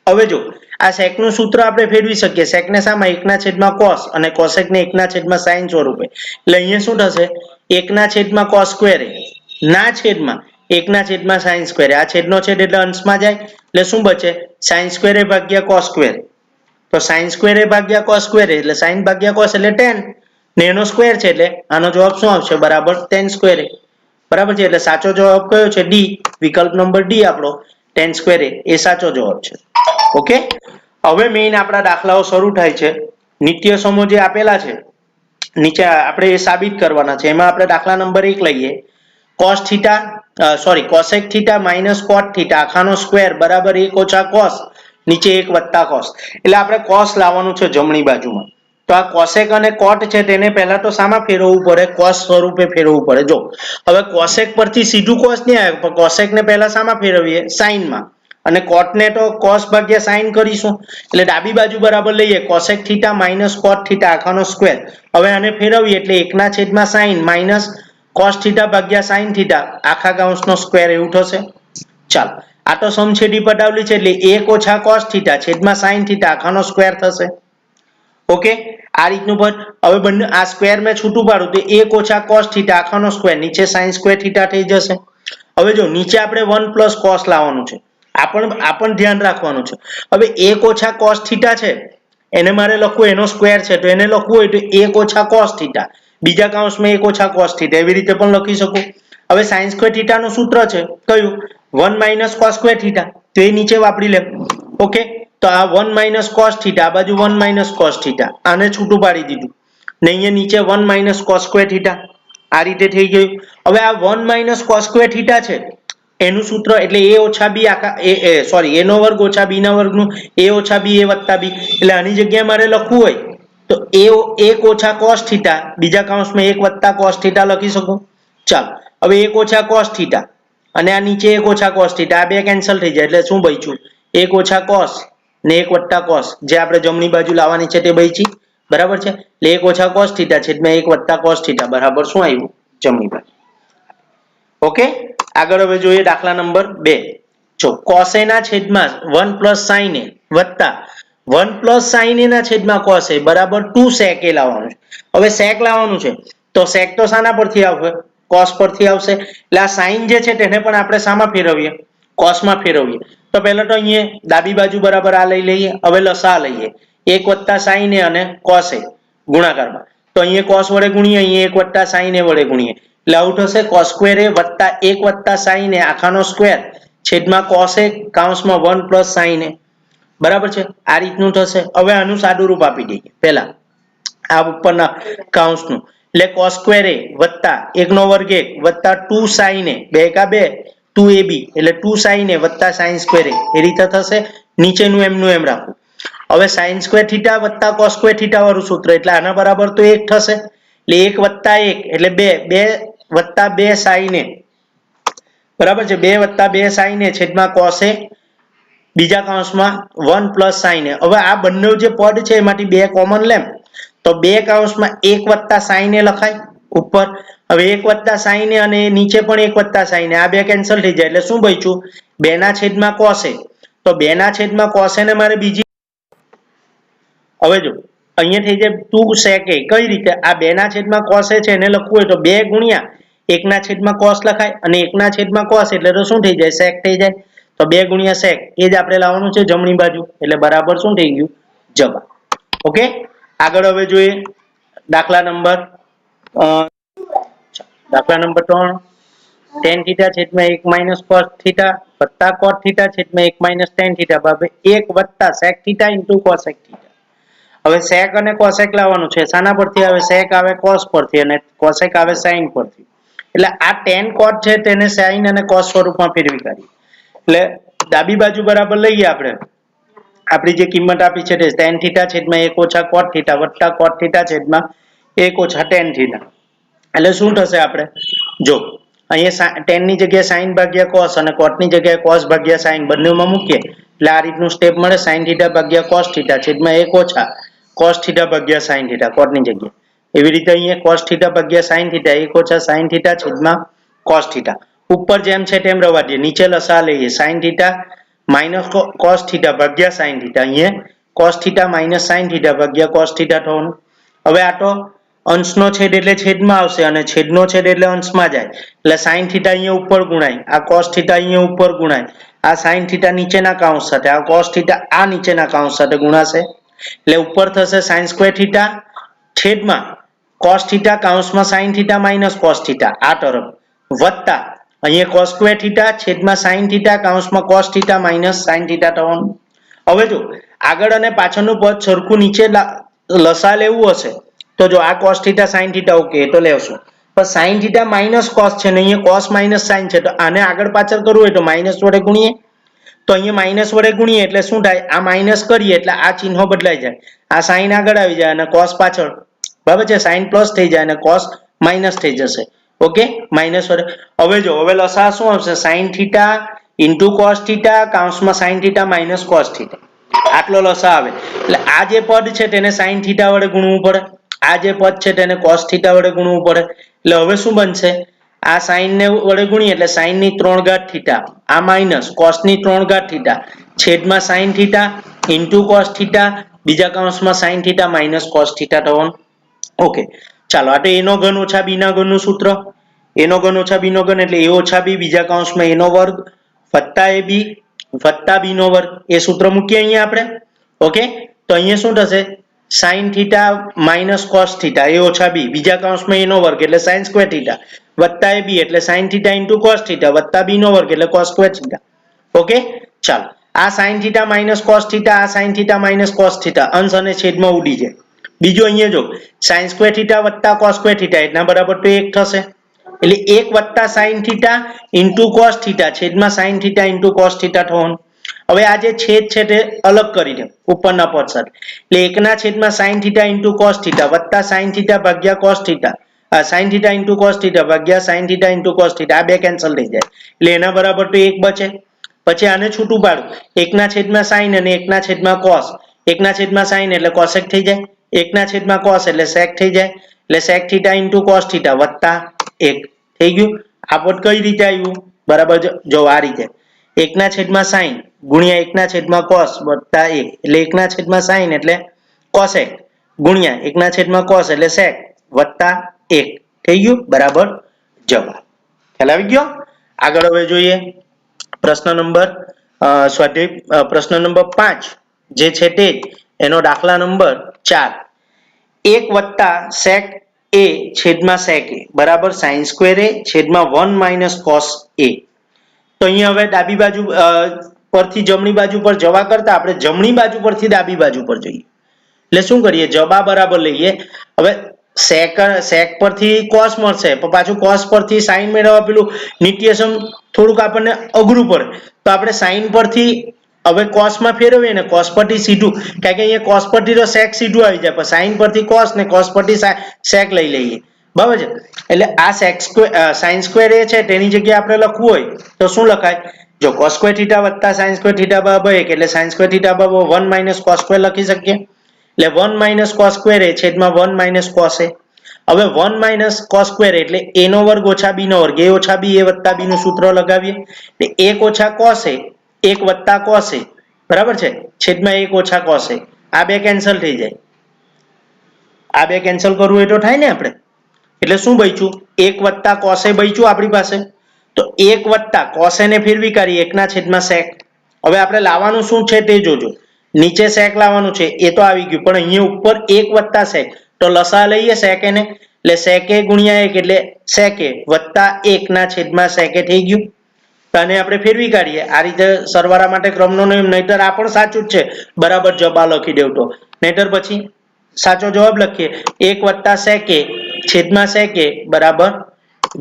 a હવે જો આ sec નું સૂત્ર આપણે ફેરવી શકીએ sec ને સામાં 1/cos અને cosec ને 1/sin સ્વરૂપે એટલે અહીંયા શું થશે 1/cos² a ના છેદમાં 1/sin² આ છેદનો છેદ એટલે અંશમાં જાય એટલે શું બચે sin² a ભાગ્યા cos² તો sin² a ભાગ્યા cos² એટલે sin ભાગ્યા cos એટલે tan ને એનો સ્ક્વેર છે એટલે આનો જવાબ શું આવશે બરાબર tan² a બરાબર છે એટલે સાચો જવાબ કયો છે ડી વિકલ્પ નંબર ડી આપણો tan² a એ સાચો જવાબ છે ઓકે હવે મેઈન આપણા દાખલાઓ શરૂ થાય છે નિત્યસમો જે આપેલા છે નીચે આપણે એ સાબિત કરવાના છે એમાં આપણે દાખલા નંબર 1 લઈએ cosec θ - cot θ આખાનો સ્ક્વેર બરાબર 1 ઓછા cos નીચે 1 cos એટલે આપણે cos લાવવાનું છે જમણી બાજુમાં તો આ cosec અને cot છે તેને પહેલા તો સામાં ફેરવવું પડે cos સ્વરૂપે ફેરવવું પડે જો હવે cosec પરથી સીધું cos નહીં આવે પણ cosec ને પહેલા સામાં ફેરવીએ sin માં અને cot ને તો cos ભાગ્યા sin કરીશું એટલે ડાબી બાજુ બરાબર લઈએ cosec θ - cot θ આખાનો સ્ક્વેર હવે આને ફેરવીએ એટલે 1/sin cos θ ભાગ્યા sin θ આખા કૌંસનો સ્ક્વેર એવું થશે ચાલો આ તો સમછેદી પદાવલી છે એટલે 1 ઓછા cos θ છેદમાં sin θ આખાનો સ્ક્વેર થશે ઓકે આ રીતનું પદ હવે બંને આ સ્ક્વેર મેં છૂટું પાડું તો 1 ઓછા cos θ આખાનો સ્ક્વેર નીચે sin² θ થઈ જશે હવે જો નીચે આપણે 1 cos લાવવાનું છે આપણ ધ્યાન રાખવાનું છે હવે 1 ઓછા cos θ છે એને મારે લખવું એનો સ્ક્વેર છે તો એને લખવું હોય તો 1 ઓછા cos θ બીજા કૌંસમાં 1 ઓછા cos θ એવી રીતે પણ લખી શકું હવે sin² θ નું સૂત્ર છે કયું 1 - cos² θ તો એ નીચે વાપરી લે ઓકે તો આ 1 - cos θ આ બાજુ 1 - cos θ આને છૂટું પાડી દીધું ને અહીંયા નીચે 1 - cos² θ આ રીતે થઈ ગયું હવે આ 1 - cos² θ છે એનું સૂત્ર એટલે a ઓછા b આખા a નો વર્ગ ઓછા b ના વર્ગનું a ઓછા b a વત્તા b એટલે આની જગ્યાએ મારે લખવું હોય તો a 1 ઓછા cos θ બીજા કૌંસમાં 1 cos θ લખી શકું ચાલો હવે 1 ઓછા cos θ અને આ નીચે 1 ઓછા cos θ આ બે કેન્સલ થઈ જાય એટલે શું બચ્યું 1 ઓછા cos ને 1 cos જે આપણે જમણી બાજુ લાવવાની છે તે બચી બરાબર છે એટલે 1 ઓછા cos θ છેદમાં 1 cos θ બરાબર શું આવ્યું જમણી બાજુ ઓકે આગળ હવે જોઈએ દાખલા નંબર 2 જો cos a ના છેદમાં 1 sin a વત્તા 1 sin a ના છેદમાં cos a બરાબર 2 sec a લાવવાનું છે હવે sec લાવવાનું છે તો sec તો શાના પરથી આવશે cos પરથી આવશે એટલે આ sin જે છે તેને પણ આપણે શામાં ફેરવીએ cos માં ફેરવીએ તો પહેલા તો અહીંયા ડાબી બાજુ બરાબર આ લઈ લઈએ. હવે લસા લઈએ 1 + sin a અને cos a ગુણાકારમાં. તો અહીંયા cos વડે ગુણીએ, અહીંયા 1 + sin a વડે ગુણીએ એટલે આવું થશે cos square a વત્તા 1 + sin a આખાનો સ્ક્વેર છેદમાં cos a કૌંસમાં 1 + sin a. બરાબર છે, આ રીતનું થશે. હવે આનું સાદું રૂપ આપી દઈએ પહેલા આ ઉપરના કૌંસનું એટલે cos square a વત્તા 1/2 1 વત્તા 2 sin a 2 કા 2 2ab એટલે 2 sin a વત્તા sin square a એ રીતે થશે. નીચેનું એમનું એમ રાખવું. હવે sin square theta વત્તા cos square theta વાળું સૂત્ર એટલે આના બરાબર તો 1 થશે એટલે 1 વત્તા 1 એટલે 2 2 વત્તા 2 sin a બરાબર છે, 2 વત્તા 2 sin a છેદમાં cos a બીજા કૌંસમાં 1 + sin a. હવે આ બંને જે પદ છે એમાંથી 2 કોમન લેમ તો 2 કૌંસમાં 1 + sin a લખાય ઉપર. હવે 1 + sin a અને નીચે પણ 1 + sin a, આ બે કેન્સલ થઈ જાય એટલે શું બચ્યું 2/છેદમાં cos a. તો 2/છેદમાં cos a ને મારે બીજી હવે જો અહીંયા થઈ જાય 2 sec a. કઈ રીતે આ 2/છેદમાં cos a છે એને લખવું હોય તો 2 ગુણ્યા 1/છેદમાં cos લખાય અને 1/છેદમાં cos એટલે તો શું થઈ જાય sec થઈ જાય. તો 2 ગુણ્યા sec એ જ આપણે લાવવાનું છે જમણી બાજુ એટલે બરાબર શું થઈ ગયું જવાબ. ઓકે, આગળ હવે જોઈએ દાખલા નંબર 3 tan theta છેદમાં 1 - cos theta વત્તા cot theta છેદમાં 1 - tan theta બરાબર 1 વત્તા sec theta into cosec theta. હવે sec અને cosec લાવવાનું છે. શાના પરથી આવે? sec આવે cos પરથી અને cosec આવે sin પરથી. એટલે આ tan cot છે તેને sin અને cos સ્વરૂપમાં ફેરવી કાઢીએ. એટલે ડાબી બાજુ બરાબર લઈએ આપણે આપણી જે કિંમત આપી છે તે tan theta છેદમાં 1 - cot theta વત્તા cot theta છેદમાં 1 - tan theta. એટલે શું થશે આપણે જો અહીંયા tan ની જગ્યાએ sin ભાગ્યા cos અને cot ની જગ્યાએ cos ભાગ્યા sin બંનેમાં મૂકીએ એટલે આ રીતનું સ્ટેપ મળે sin theta ભાગ્યા cos theta છેદમાં 1 - cos theta ભાગ્યા sin theta cot ની જગ્યાએ. એવી રીતે અહીંયા cos theta ભાગ્યા sin theta 1 - sin theta છેદમાં cos theta. ઉપર જેમ છે તેમ રવા દઈએ. નીચે લસા લઈએ sin theta minus cos theta ભાગ્યા sin theta. અહીંયા cos theta minus sin theta ભાગ્યા cos theta થવાનું. હવે આ તો અંશનો છેદ એટલે છેદમાં આવશે અને છેદનો છેદ એટલે અંશમાં જાય એટલે sin theta અહીંયા ઉપર ગુણાય, આ cos theta અહીંયા ઉપર ગુણાય, આ sin theta નીચેના કૌંસ સાથે, આ cos theta આ નીચેના કૌંસ સાથે ગુણાશે એટલે ઉપર થશે sin square theta છેદમાં cos theta કૌંસમાં sin theta minus cos theta આ તરફ વત્તા અહીંયા cos square theta છેદમાં sin theta કૌંસમાં cos theta minus sin theta થવાનું. હવે જો આગળ અને પાછળનું પદ સરખું નીચે લસા લેવું હશે તો જો આ cos theta sin theta okay તો લેવશું, પણ sin theta minus cos છે ને અહીંયા cos minus sin છે તો આને આગળ પાછળ કરવું હોય તો minus વડે ગુણીએ. તો અહીંયા minus વડે ગુણીએ એટલે શું થાય આ minus કરીએ એટલે આ ચિહ્નો બદલાઈ જાય, આ sin આગળ આવી જાય અને cos પાછળ બરાબર છે, sin plus થઈ જાય અને cos minus થઈ જશે. ઓકે, minus વડે. હવે જો હવે લસા શું આવશે sin theta into cos theta કૌંસમાં sin theta minus cos theta આટલો લસા આવે એટલે આ જે પદ છે તેને sin theta વડે ગુણવું પડે, આ જે પદ છે તેને cos theta વડે ગુણવું પડે. એટલે હવે શું બનશે આ sin ને વડે ગુણીએ એટલે sin ની 3 ઘાત theta આ minus cos ની 3 ઘાત theta છેદમાં sin theta into cos theta બીજા કૌંસમાં sin theta minus cos theta થવાનું. ઓકે, ચાલો આ તો a નો ઘન ઓછા b ના ઘનનું સૂત્ર. a નો ઘન ઓછા b નો ઘન એટલે a ઓછા b બીજા કૌંસમાં a નો વર્ગ વત્તા ab વત્તા b નો વર્ગ એ સૂત્ર મૂકીએ અહીંયા આપણે. ઓકે, તો અહીંયા શું થશે sin theta minus cos theta a ઓછા b બીજા કૌંસમાં a નો વર્ગ એટલે sin square theta વત્તા ab એટલે sin theta into cos theta વત્તા b નો વર્ગ એટલે cos square theta. ઓકે, ચાલો આ sin theta minus cos theta આ sin theta minus cos theta અંશ અને છેદમાં ઉડી જાય. બીજું અહીંયા જો sin square theta વત્તા cos square theta એના બરાબર તો 1 થશે એટલે 1 વત્તા sin theta into cos theta છેદમાં sin theta into cos theta થવાનું. હવે આ જે છેદ છે તે અલગ કરી દે ઉપરના પદ સાથે એટલે 1/છેદમાં sin theta into cos theta વત્તા sin theta ભાગ્યા cos theta sin theta into cos theta ભાગ્યા sin theta into cos theta આ બે કેન્સલ થઈ જાય એટલે એના બરાબર તો 1 બચે. પછી આને છૂટું પાડું 1/છેદમાં sin અને 1/છેદમાં cos 1/છેદમાં sin એટલે cosec થઈ જાય, 1/છેદમાં cos એટલે sec થઈ જાય એટલે sec theta into cos theta વત્તા 1 થઈ ગયું. આ પદ કઈ રીતે આવ્યું બરાબર જો આ રીતે 1/છેદમાં sin ગુણ્યા 1/છેદમાં cos વત્તા 1 એટલે 1/છેદમાં sin એટલે cosec ગુણ્યા 1/છેદમાં cos એટલે sec વત્તા 1 થઈ ગયું બરાબર જવાબ. ખ્યાલ આવી ગયો. આગળ હવે જોઈએ પ્રશ્ન નંબર સ્વાધ્યાય પ્રશ્ન નંબર 5 જે છે તે એનો દાખલા નંબર 4 1 વત્તા sec a છેદમાં sec a બરાબર sin સ્ક્વેર a છેદમાં 1 માઇનસ cos a. તો અહીંયા હવે ડાબી બાજુ પરથી જમણી બાજુ પર જવા કરતા આપણે જમણી બાજુ પરથી ડાબી બાજુ પર જઈએ. એટલે શું કરીએ, જબા બરાબર લઈએ. હવે sec પરથી cos મળશે, પણ પાછું cos પરથી sin મેળવવા પેલું નિત્યસમ થોડુંક આપણને અઘરું પડે. તો આપણે sin પરથી હવે cos માં ફેરવીએ ને, cos પરથી સીધું, કારણ કે અહીંયા cos પરથી તો sec સીધું આવી જાય, પણ sin પરથી cos ને cos પરથી sec લઈ લઈએ. બરાબર છે. એટલે આ sin સ્ક્વેર એ છે તેની જગ્યાએ આપણે લખવું હોય તો શું લખાય? જો cos સ્ક્વેર થીટા વત્તા sin સ્ક્વેર થીટા બરાબર 1 એટલે sin સ્ક્વેર થીટા બરાબર 1 માઇનસ cos સ્ક્વેર લખી શકીએ. એટલે 1 માઇનસ cos સ્ક્વેર એ છેદમાં 1 માઇનસ cos a. હવે 1 માઇનસ cos સ્ક્વેર એટલે a નો વર્ગ ઓછા b નો વર્ગ, a ઓછા b a વત્તા b નું સૂત્ર લગાવીએ. એટલે 1 ઓછા cos a 1 વત્તા cos a બરાબર છે છેદમાં 1 ઓછા cos a. આ બે કેન્સલ થઈ જાય. આ બે કેન્સલ કરવું હોય તો થાય ને આપણે. એટલે શું બચ્યું? 1 વત્તા cos a બચ્યું આપણી પાસે. તો 1 વત્તા cos a ને ફેરવી કાઢીએ 1 ના છેદમાં sec. હવે આપણે લાવવાનું શું છે તે જોજો. નીચે sec લાવવાનું છે એ તો આવી ગયું, પણ અહીંયા ઉપર 1 વત્તા sec, તો લસા લઈએ sec a ને. એટલે sec a ગુણ્યા 1 એટલે sec a વત્તા 1 ના છેદમાં sec a થઈ ગયું. તો આને આપણે ફેરવી કાઢીએ. આ રીતે સરવાળા માટે ક્રમનો નિયમ, નહીતર આ પણ સાચું જ છે બરાબર જબા લખી દેવ તો. નહીતર પછી સાચો જવાબ લખીએ 1 વત્તા sec a છેદમાં sec a બરાબર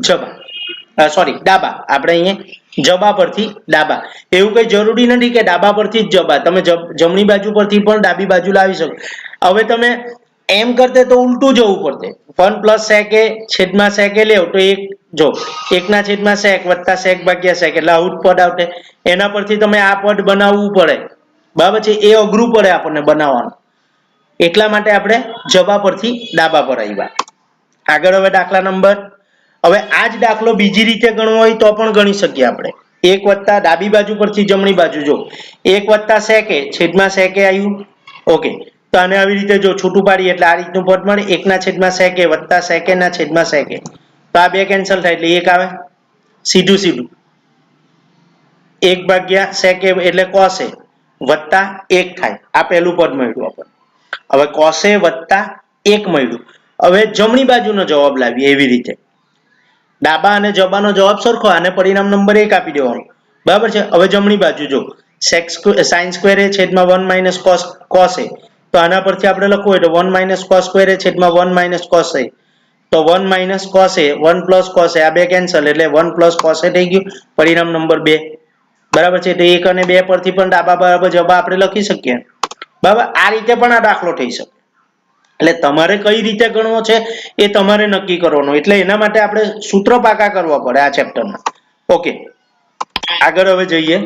જબા. સોરી ડાબા. આપણે અહીંયા જબા પરથી ડાબા. એવું કઈ જરૂરી નથી કે ડાબા પરથી જ જબા, તમે જમણી બાજુ પરથી પણ ડાબી બાજુ લાવી શકો. હવે તમે એમ કરતે તો ઉલટું જવું પડતે. 1 પ્લસ sec a છેદમાં sec a લેવ તો એક જો 1 ના છેદમાં sec વત્તા sec ભાગ્યા sec એટલે આવું જ પદ આવતે. એના પરથી તમે આ પદ બનાવવું પડે. બરાબર છે. એ અઘરું પડે આપણને બનાવવાનું. એટલા માટે આપણે જબા પરથી ડાબા પર આવ્યા. આગળ હવે દાખલા નંબર, હવે આ જ દાખલો બીજી રીતે ગણવો હોય તો પણ ગણી શકીએ આપણે. 1 વત્તા ડાબી બાજુ પરથી જમણી બાજુ જો 1 વત્તા sec a છેદમાં sec a આવ્યું. ઓકે, તો આને આવી રીતે જો છૂટું પાડીએ એટલે આ રીતનું પદ મળે. 1 ના છેદમાં sec a વત્તા sec a ના છેદમાં sec a. તો આ બે કેન્સલ થાય એટલે 1 આવે સીધું સીધું. 1 ભાગ્યા sec a એટલે cos a વત્તા 1 થાય. આ પહેલું પદ મળ્યું આપણને. હવે cos a વત્તા 1 મળ્યું. હવે જમણી બાજુનો જવાબ લાવીએ એવી રીતે. ડાબા અને જબાનો જવાબ સરખો, આને પરિણામ નંબર 1 આપી દેવાનું. બરાબર છે. હવે જમણી બાજુ જો sin સ્ક્વેર a છેદમાં 1 માઇનસ cos a. તો આના પરથી આપણે લખવું હોય તો 1 માઇનસ cos સ્ક્વેર a છેદમાં 1 માઇનસ cos a. તો 1 minus cos a 1 plus cos a આ બે કેન્સલ એટલે 1 પ્લસ cos a થઈ ગયું. પરિણામ નંબર 2. બરાબર છે. તો 1 અને 2 પરથી પણ ડાબા બરાબર જવાબ આપણે લખી શકીએ. બરાબર, આ રીતે પણ આ દાખલો થઈ શકે. એટલે તમારે કઈ રીતે ગણવો છે એ તમારે નક્કી કરવાનું. એટલે એના માટે આપણે સૂત્ર પાકા કરવા પડે આ ચેપ્ટરમાં. ઓકે, આગળ હવે જઈએ.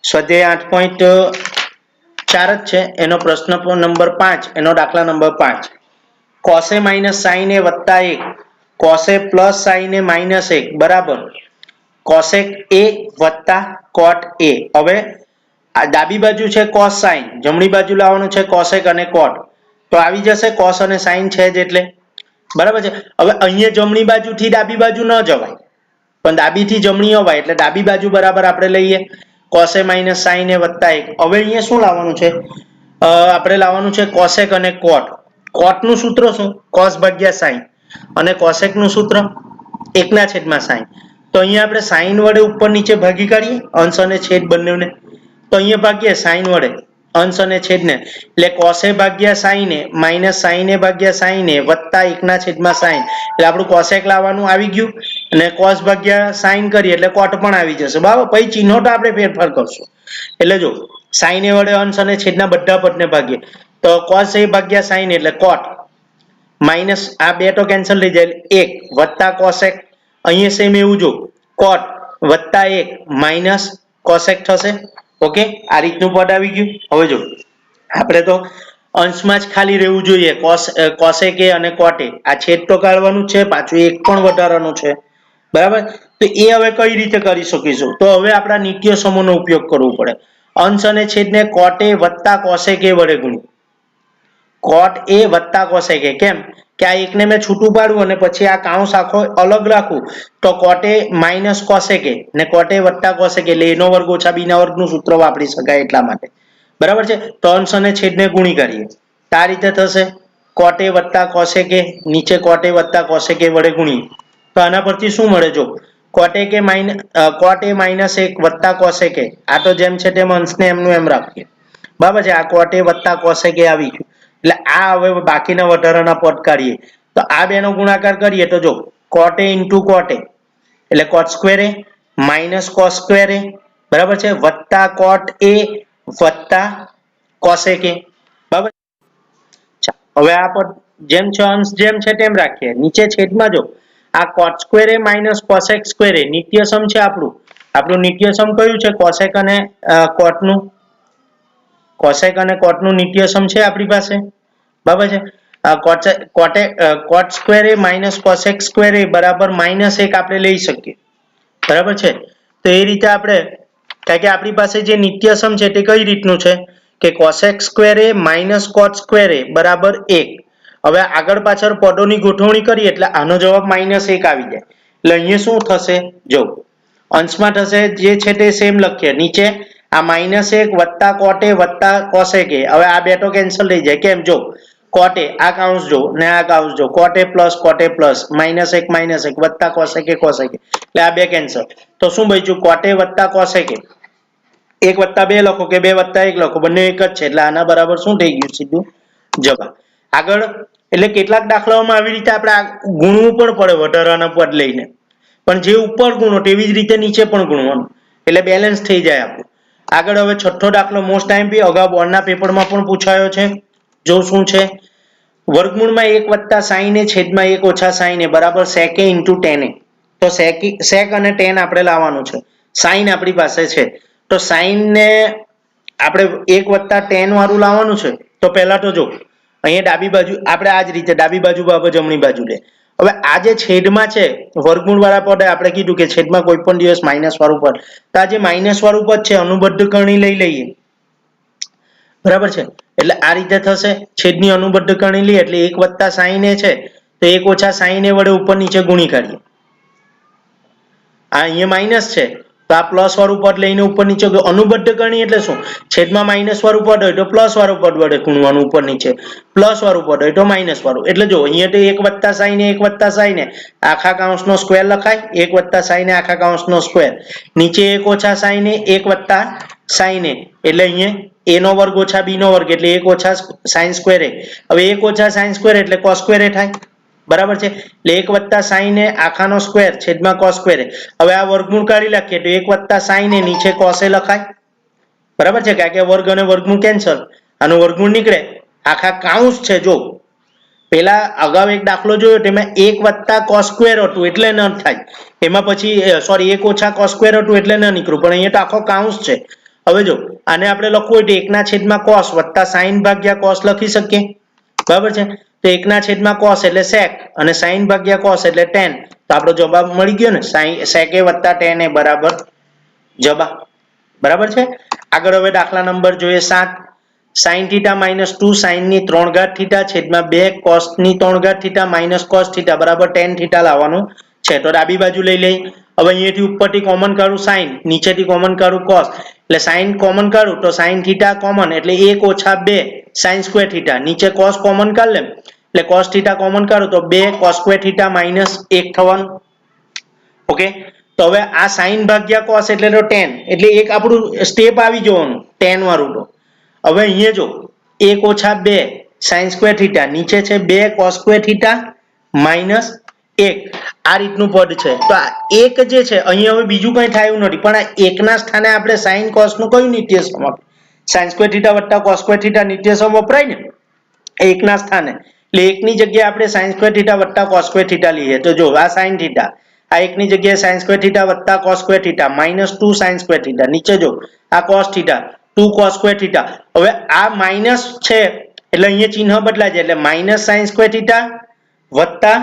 સ્વાધ્યાય 8.4 જ છે એનો પ્રશ્ન નંબર 5, એનો દાખલા number 5. cos a minus sin a વત્તા 1 cos a plus sin a minus 1 બરાબર cosec a વત્તા cot a. હવે આ ડાબી બાજુ છે cos sin, જમણી બાજુ લાવવાનું છે cosec અને cot. તો આવી જશે cos અને sin છે જ એટલે. બરાબર છે. હવે અહીંયા જમણી બાજુથી ડાબી બાજુ ન જવાય, પણ ડાબીથી જમણી અવાય. એટલે ડાબી બાજુ બરાબર આપણે લઈએ cos a minus sin a વત્તા 1. હવે અહીંયા શું લાવવાનું છે? આપણે લાવવાનું છે cosec અને cot. cot નું સૂત્ર શું? cos ભાગ્યા sin. અને cosec નું સૂત્ર 1 ના છેદમાં sin. તો અહીંયા આપણે sin વડે ઉપર નીચે ભાગી કાઢીએ, અંશ અને છેદ બંનેને. તો અહીંયા ભાગીએ sin વડે અંશ અને છેદને. એટલે cos a ભાગ્યા sin a minus sin a ભાગ્યા sin a વત્તા 1 ના છેદમાં sin. એટલે આપણું cosec લાવવાનું આવી ગયું અને cos ભાગ્યા sin કરીએ એટલે cot પણ આવી જશે. બરાબર, પછી ચિહ્નો તો આપણે ફેરફાર કરશું. એટલે જો sin a વડે અંશ અને છેદના બધા પદને ભાગીએ તો cos a ભાગ્યા sin એટલે cot માઇનસ આ બે તો કેન્સલ થઈ જાય 1 વત્તા cosec. અહીંયા સેમ એવું જો cot વત્તા 1 માઇનસ cosec થશે. ઓકે, આ રીતનું પદ આવી ગયું. હવે જો આપણે તો અંશમાં જ ખાલી રહેવું જોઈએ cosec a અને cot a. આ છેદ તો કાઢવાનું છે, પાછું એક પણ વધારવાનું છે. બરાબર, તો એ હવે કઈ રીતે કરી શકીશું? તો હવે આપણા નિત્ય સમૂહનો ઉપયોગ કરવો પડે. અંશ અને છેદને cot a વત્તા cosec a વડે ગુણ્યું. cot a વત્તા cosec a. કેમ? કે આ એકને મેં છૂટું પાડું અને પછી આ કાઉન્સ આખો અલગ રાખું તો કોટે માઇનસ કોસેકે ને કોટે વત્તા કોસેકે એટલે એનો વર્ગ ઓછા બીના વર્ગનું સૂત્ર વાપરી શકાય એટલા માટે. બરાબર છે. તો અંશ અને છેદને ગુણી કરીએ તો આ રીતે થશે કોટે વત્તા કોસેકે નીચે કોટે વત્તા કોસેકે વડે ગુણીએ તો આના પરથી શું મળે જો કોટેકે કોટ a માઇનસ 1 વત્તા કોસેકે આ તો જેમ છે તેમ અંશને એમનું એમ રાખીએ. બરાબર છે. આ કોટ a વત્તા કોસેકે આવી ગયું એટલે આ હવે બાકીના વધારાના પદ કાઢીએ તો આ બેનો ગુણાકાર કરીએ તો જો કોટ a ઇન્ટુ કોટ a એટલે cot square a minus cos square a બરાબર છે વત્તા કોટ a વત્તા કોસેક a બરાબર. હવે આ પદ જેમ છે અંશ જેમ છે તેમ રાખીએ નીચે છેદમાં જો આ cot square a minus cosec square a નિત્ય સમ છે આપણું નિત્ય સમ કયું છે કોસેક અને કોટનું કોસેક અને કોટનું નિત્ય સમ છે આપણી પાસે બરાબર છે. Cot square a minus cosec square a બરાબર -1 આપણે લઈ શકીએ બરાબર છે. તો એ રીતે આપણે કારણ કે આપણી પાસે જે નિત્ય સમ છે તે કઈ રીતનું છે કે cosec square a minus cot square a બરાબર 1. હવે આગળ પાછળ પદોની ગોઠવણી કરીએ એટલે આનો જવાબ -1 આવી જાય એટલે અહીંયા શું થશે જો અંશમાં થશે જે છે તે સેમ લખીએ નીચે આ -1 વત્તા કોટ a વત્તા કોસેક a હવે આ બે તો કેન્સલ થઈ જાય કેમ જો કોટ a આ કાઉન્સ જો ને આ કાઉન્સ જો કોટ a પ્લસ -1 વત્તા કોસેક a એટલે આ બે કેન્સલ તો શું બચ્યું કોટ a વત્તા કોસેક a 1 વત્તા 2 લખો કે 2 વત્તા 1 લખો બંને એક જ છે એટલે આના બરાબર શું થઈ ગયું સીધું જવાબ. આગળ એટલે કેટલાક દાખલાઓમાં આવી રીતે આપણે ગુણવું પણ પડે વધારાના પદ લઈને પણ જે ઉપર ગુણો તેવી જ રીતે નીચે પણ ગુણવાનું એટલે બેલેન્સ થઈ જાય આપણું. આગળ હવે છઠ્ઠો દાખલો મોસ્ટ ટાઈમ અગાઉ બોર્ડના પેપરમાં પણ પૂછાયો છે જો શું છે વર્ગમૂળમાં 1 વત્તા sin a છેદમાં 1 ઓછા sin a બરાબર sec a into tan a તો sec અને tan આપણે લાવવાનું છે sin આપણી પાસે છે તો sin ને આપણે 1 વત્તા tan વાળું લાવવાનું છે તો પહેલા તો જો અહીંયા ડાબી બાજુ આપણે આ જ રીતે ડાબી બાજુ બરાબર જમણી બાજુ લે હવે આ જે છેદમાં છે વર્ગમૂળ વાળા પદે આપણે કીધું કે છેદમાં કોઈ પણ દિવસ માઇનસ વાળું પદ તો આ જે માઇનસ વાળું પદ છે અનુબદ્ધ કરણી લઈ લઈએ બરાબર છે એટલે આ રીતે થશે છેદની અનુબદ્ધ કરણી લઈએ એટલે 1 વત્તા sin a છે તો 1 ઓછા sin a વડે ઉપર નીચે ગુણી કાઢીએ આ અહીંયા માઇનસ છે તો આ પ્લસ વાળું પદ લઈને ઉપર નીચે અનુબદ્ધ કરણી એટલે શું છેદમાં માઇનસ વાળું પદ હોય તો પ્લસ વાળું પદ વડે ગુણવાનું ઉપર નીચે પ્લસ વાળું પદ હોય તો માઇનસ વાળું એટલે જો અહીંયા તો 1 વત્તા sin a 1 વત્તા sin a આખા કાઉન્સનો સ્ક્વેર લખાય 1 વત્તા sin a આખા કાઉન્સનો સ્ક્વેર નીચે 1 ઓછા sin a 1 વત્તા sin a એટલે અહીંયા a નો વર્ગ ઓછા b નો વર્ગ એટલે 1 ઓછા sin સ્ક્વેર a હવે 1 ઓછા sin સ્ક્વેર એટલે cos સ્ક્વેર a થાય બરાબર છે એટલે 1 વત્તા sin a આખાનો સ્ક્વેર છેદમાં cos સ્ક્વેર a હવે આ વર્ગમૂળ કાઢી નાખીએ તો 1 વત્તા sin a નીચે cos a લખાય બરાબર છે કારણ કે વર્ગ અને વર્ગમૂળ કેન્સલ આનું વર્ગમૂળ નીકળે આખા કાઉન્સ છે જો પેલા અગાઉ એક દાખલો જોયો તેમાં 1 વત્તા cos સ્ક્વેર હતું એટલે ન થાય એમાં પછી સોરી 1 ઓછા cos સ્ક્વેર હતું એટલે ન નીકળ્યું પણ અહીંયા તો આખો કાઉન્સ છે હવે જો આને આપણે લખવું હોય તો 1 ના છેદમાં cos વત્તા sin ભાગ્યા cos લખી શકીએ બરાબર છે તો 1 ના છેદમાં cos એટલે sec અને sin ભાગ્યા cos એટલે tan તો આપણો જવાબ મળી ગયો ને sec a વત્તા tan a બરાબર જવાબ બરાબર છે. આગળ હવે દાખલા નંબર જોઈએ 7 sin θ - 2 sin ની 3 ઘાત θ છેદમાં 2 cos ની 3 ઘાત θ માઇનસ cos θ બરાબર tan θ લાવવાનું છે તો ડાબી બાજુ લઈ લઈ હવે અહીંયાથી ઉપરથી કોમન કાઢું sin નીચેથી કોમન કાઢું cos એટલે sin કોમન કાઢું તો sin θ કોમન એટલે 1 ઓછા 2 sin સ્ક્વેર θ નીચે cos કોમન કાઢ લે એટલે cos θ કોમન કાઢું તો 2 cos સ્ક્વેર θ માઇનસ 1 થવાનું ઓકે તો હવે આ sin ભાગ્યા cos એટલે તો tan એટલે એક આપણું સ્ટેપ આવી જવાનું tan વાળું તો હવે અહીંયા જો 1 ઓછા 2 sin સ્ક્વેર θ નીચે છે 2 cos સ્ક્વેર θ માઇનસ 1 આ રીતનું પદ છે તો આ એક જે છે અહીંયા હવે બીજું કંઈ થયું નથી પણ આ એકના સ્થાને આપણે sin cos નું કયું નિત્યસમ sin સ્ક્વેર θ વત્તા cos સ્ક્વેર θ નિત્યસમ વપરાય ને એકના સ્થાને એટલે એકની જગ્યાએ આપણે sin સ્ક્વેર θ વત્તા cos સ્ક્વેર θ લઈએ તો જો આ sin θ આ એકની જગ્યાએ sin સ્ક્વેર θ વત્તા cos સ્ક્વેર θ -2 sin સ્ક્વેર θ નીચે જો આ cos θ 2 cos સ્ક્વેર θ હવે આ માઈનસ છે એટલે અહીંયા ચિહ્ન બદલાય જાય એટલે માઈનસ sin સ્ક્વેર θ વત્તા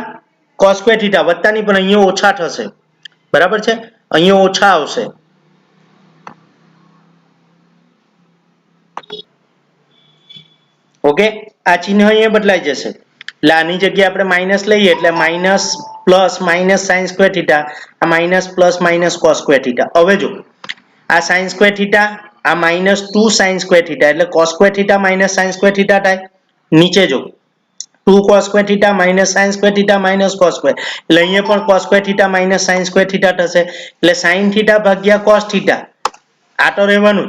cos સ્ક્વેર θ વત્તા ની પણ અહીંયા ઓછા થશે બરાબર છે અહીંયા ઓછા આવશે ઓકે આ ચિહ્ન અહીંયા બદલાઈ જશે એટલે આની જગ્યાએ આપણે માઇનસ લઈએ એટલે minus plus minus sine square theta, આ minus plus minus cos square theta. હવે જો આ સાઇન સ્ક્વેર થીટા, આ માઇનસ 2 સાઇન સ્ક્વેર થીટા એટલે cos square theta minus sine square theta થાય. નીચે જો 2 cos square theta minus sin square theta minus cos square એટલે અહીંયા પણ cos square theta minus sin square theta થશે એટલે sin theta ભાગ્યા cos theta આ તો રહેવાનું.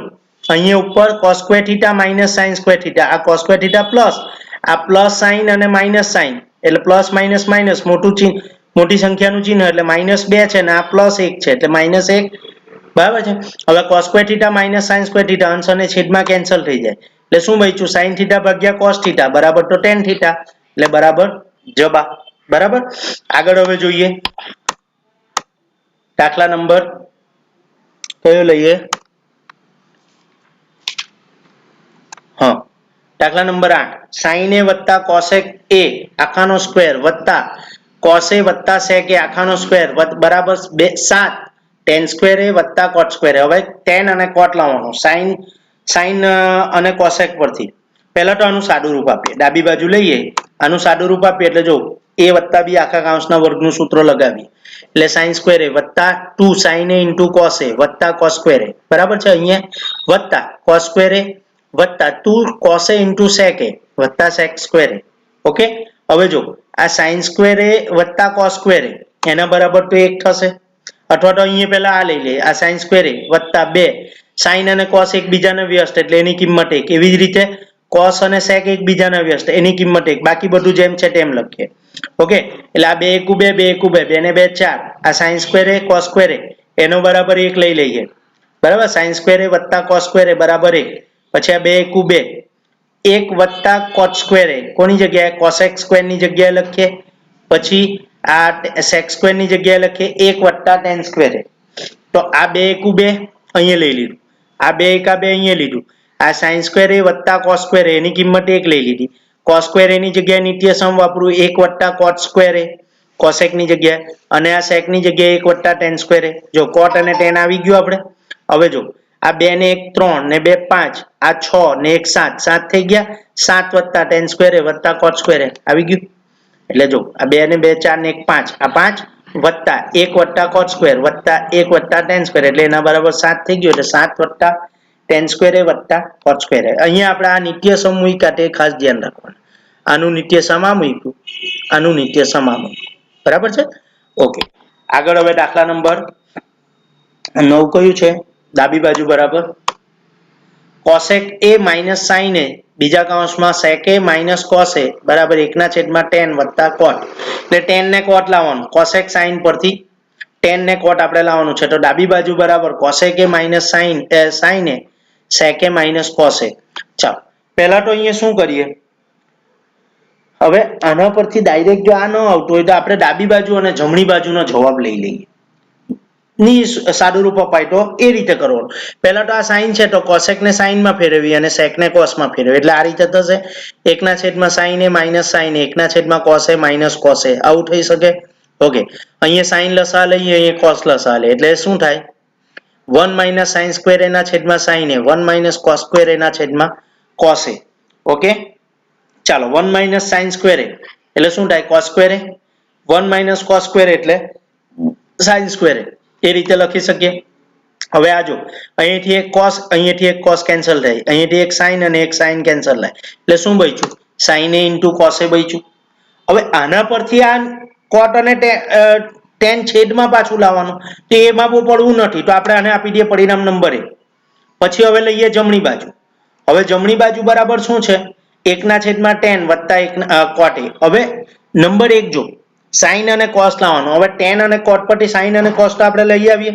અહીંયા ઉપર cos square theta minus sin square theta, આ cos square theta પ્લસ આ પ્લસ sin અને માઇનસ sin એટલે પ્લસ માઇનસ માઇનસ મોટું ચિહ્ન, મોટી સંખ્યાનું ચિહ્ન એટલે -2 છે ને આ +1 છે એટલે -1 બરાબર છે. હવે cos square theta minus sin square theta અંશ અને છેદમાં કેન્સલ થઈ જાય એટલે શું બચ્યું sin theta ભાગ્યા cos theta બરાબર તો tan theta એટલે બરાબર જવાબ. બરાબર. આગળ હવે જોઈએ દાખલા નંબર કયો લઈએ? હા, દાખલા નંબર 8 sin a વત્તા cosec a આખાનો સ્ક્વેર વત્તા cos a વત્તા sec a આખાનો સ્ક્વેર બરાબર 7 tan square a વત્તા cot square a. હવે tan અને cot લાવવાનો sin અને cosec પરથી. પહેલા તો આનું સાદું રૂપ આપીએ, ડાબી બાજુ લઈએ, આનું સાદું રૂપ આપીએ એટલે જો a વત્તા b આખા કૌંસના વર્ગનું સૂત્ર લગાવીએ એટલે sin square a વત્તા 2 sin a into cos a વત્તા cos square a બરાબર છે. અહીંયા વત્તા cos square a વત્તા 2 cos a into sec a વત્તા sec square a. ઓકે. હવે જો આ sin square a વત્તા cos square a એના બરાબર તો 1 થશે, અથવા તો અહીંયા પહેલા આ લઈ લે, આ sin square a વત્તા 2 sin અને cos એકબીજાના વ્યસ્ત એટલે એની કિંમત 1. એવી જ રીતે cos અને sec એકબીજાના વ્યસ્ત એની કિંમત 1. બાકી બધું જેમ છે તેમ લખીએ. ઓકે. એટલે આ 2 એકુ 2 2 એકુ 2 2 ને 2 4 આ sin square a cos square a એનો બરાબર 1 લઈ લઈએ બરાબર. sin square a વત્તા cos square a બરાબર 1. પછી આ 2 એકુ 2 1 વત્તા cot square a કોની જગ્યાએ cosec square ની જગ્યાએ લખીએ. પછી આ sec square ની જગ્યાએ લખીએ 1 વત્તા tan square a. તો આ 2 એકુ 2 અહીંયા લઈ લીધું, આ 2 એકા 2 અહીંયા લીધું, આ sin square a વત્તા cos square a એની કિંમત 1 લઈ લીધી. cos square a ની જગ્યાએ નિત્ય સમ વાપરું 1 વત્તા cot square a cosec ની જગ્યાએ, અને આ sec ની જગ્યાએ 1 વત્તા tan square a. જો cot અને tan આવી ગયું આપણે. હવે જો આ 2 ને 1 3 ને 2 5 આ 6 ને 1 7 7 થઈ ગયા, 7 વત્તા tan square a વત્તા cot square a આવી ગયું. એટલે જો આ 2 ને 2 4 ને 1 5 આ 5 વત્તા 1 વત્તા cot square વત્તા 1 વત્તા tan square એટલે એના બરાબર 7 થઈ ગયું. એટલે 7 વત્તા tan square a વત્તા cot square a. અહીંયા આપણે આ નિત્ય સમ મૂક્યા તે ખાસ ધ્યાન રાખવાનું. આનું નિત્ય સમ આ મૂક્યું, આનું નિત્ય સમ આ મૂક્યું. બરાબર છે. ઓકે. આગળ હવે દાખલા નંબર 9 કયું છે? ડાબી બાજુ બરાબર cosec a minus sin a બીજા કૌંસમાં sec a minus cos a બરાબર 1/tan વત્તા cot. એટલે tan ને cot લાવવાનું, cosec sin પરથી tan ને cot આપણે લાવવાનું છે. તો ડાબી બાજુ બરાબર cosec a minus sin a sec a minus cos a. ચાલો પહેલા તો અહીંયા શું કરીએ? હવે આના પરથી ડાયરેક્ટ જો આ ન આવતું હોય તો આપણે ડાબી બાજુ અને જમણી બાજુનો જવાબ લઈ લઈએ. ની સાદું રૂપ અપાય તો એ રીતે કરવાનું. પહેલા તો આ sin છે તો cosec ને sin માં ફેરવી અને sec ને cos માં ફેરવી એટલે આ રીતે થશે 1/sin a minus sin a 1/cos a minus cos a આવું થઈ શકે. ઓકે. અહીંયા sin લસા લઈએ, અહીંયા cos લસા લે એટલે શું થાય? 1 - sin square a ના છેદમાં sin a 1 - cos square a ના છેદમાં cos a. ઓકે. ચાલો 1 - sin square a એટલે શું થાય? cos square a. 1 - cos square એટલે sin square a. એ રીતે લખી શકીએ. હવે આ જો અહીંથી એક cos કેન્સલ થાય, અહીંથી એક sin અને એક sin કેન્સલ થાય એટલે શું બચ્યું? sin a into cos a બચ્યું. હવે આના પરથી આ cot અને tan છેદમાં પાછું લાવવાનું તો એમાં બહુ પડવું નથી તો આપણે આને આપી દઈએ પરિણામ નંબર 1. પછી હવે લઈએ જમણી બાજુ. હવે જમણી બાજુ બરાબર શું છે? 1/tan વત્તા cot a. હવે નંબર 1 જો sin અને cos લાવવાનું. હવે tan અને cot પરથી sin અને cos તો આપણે લઈ આવીએ.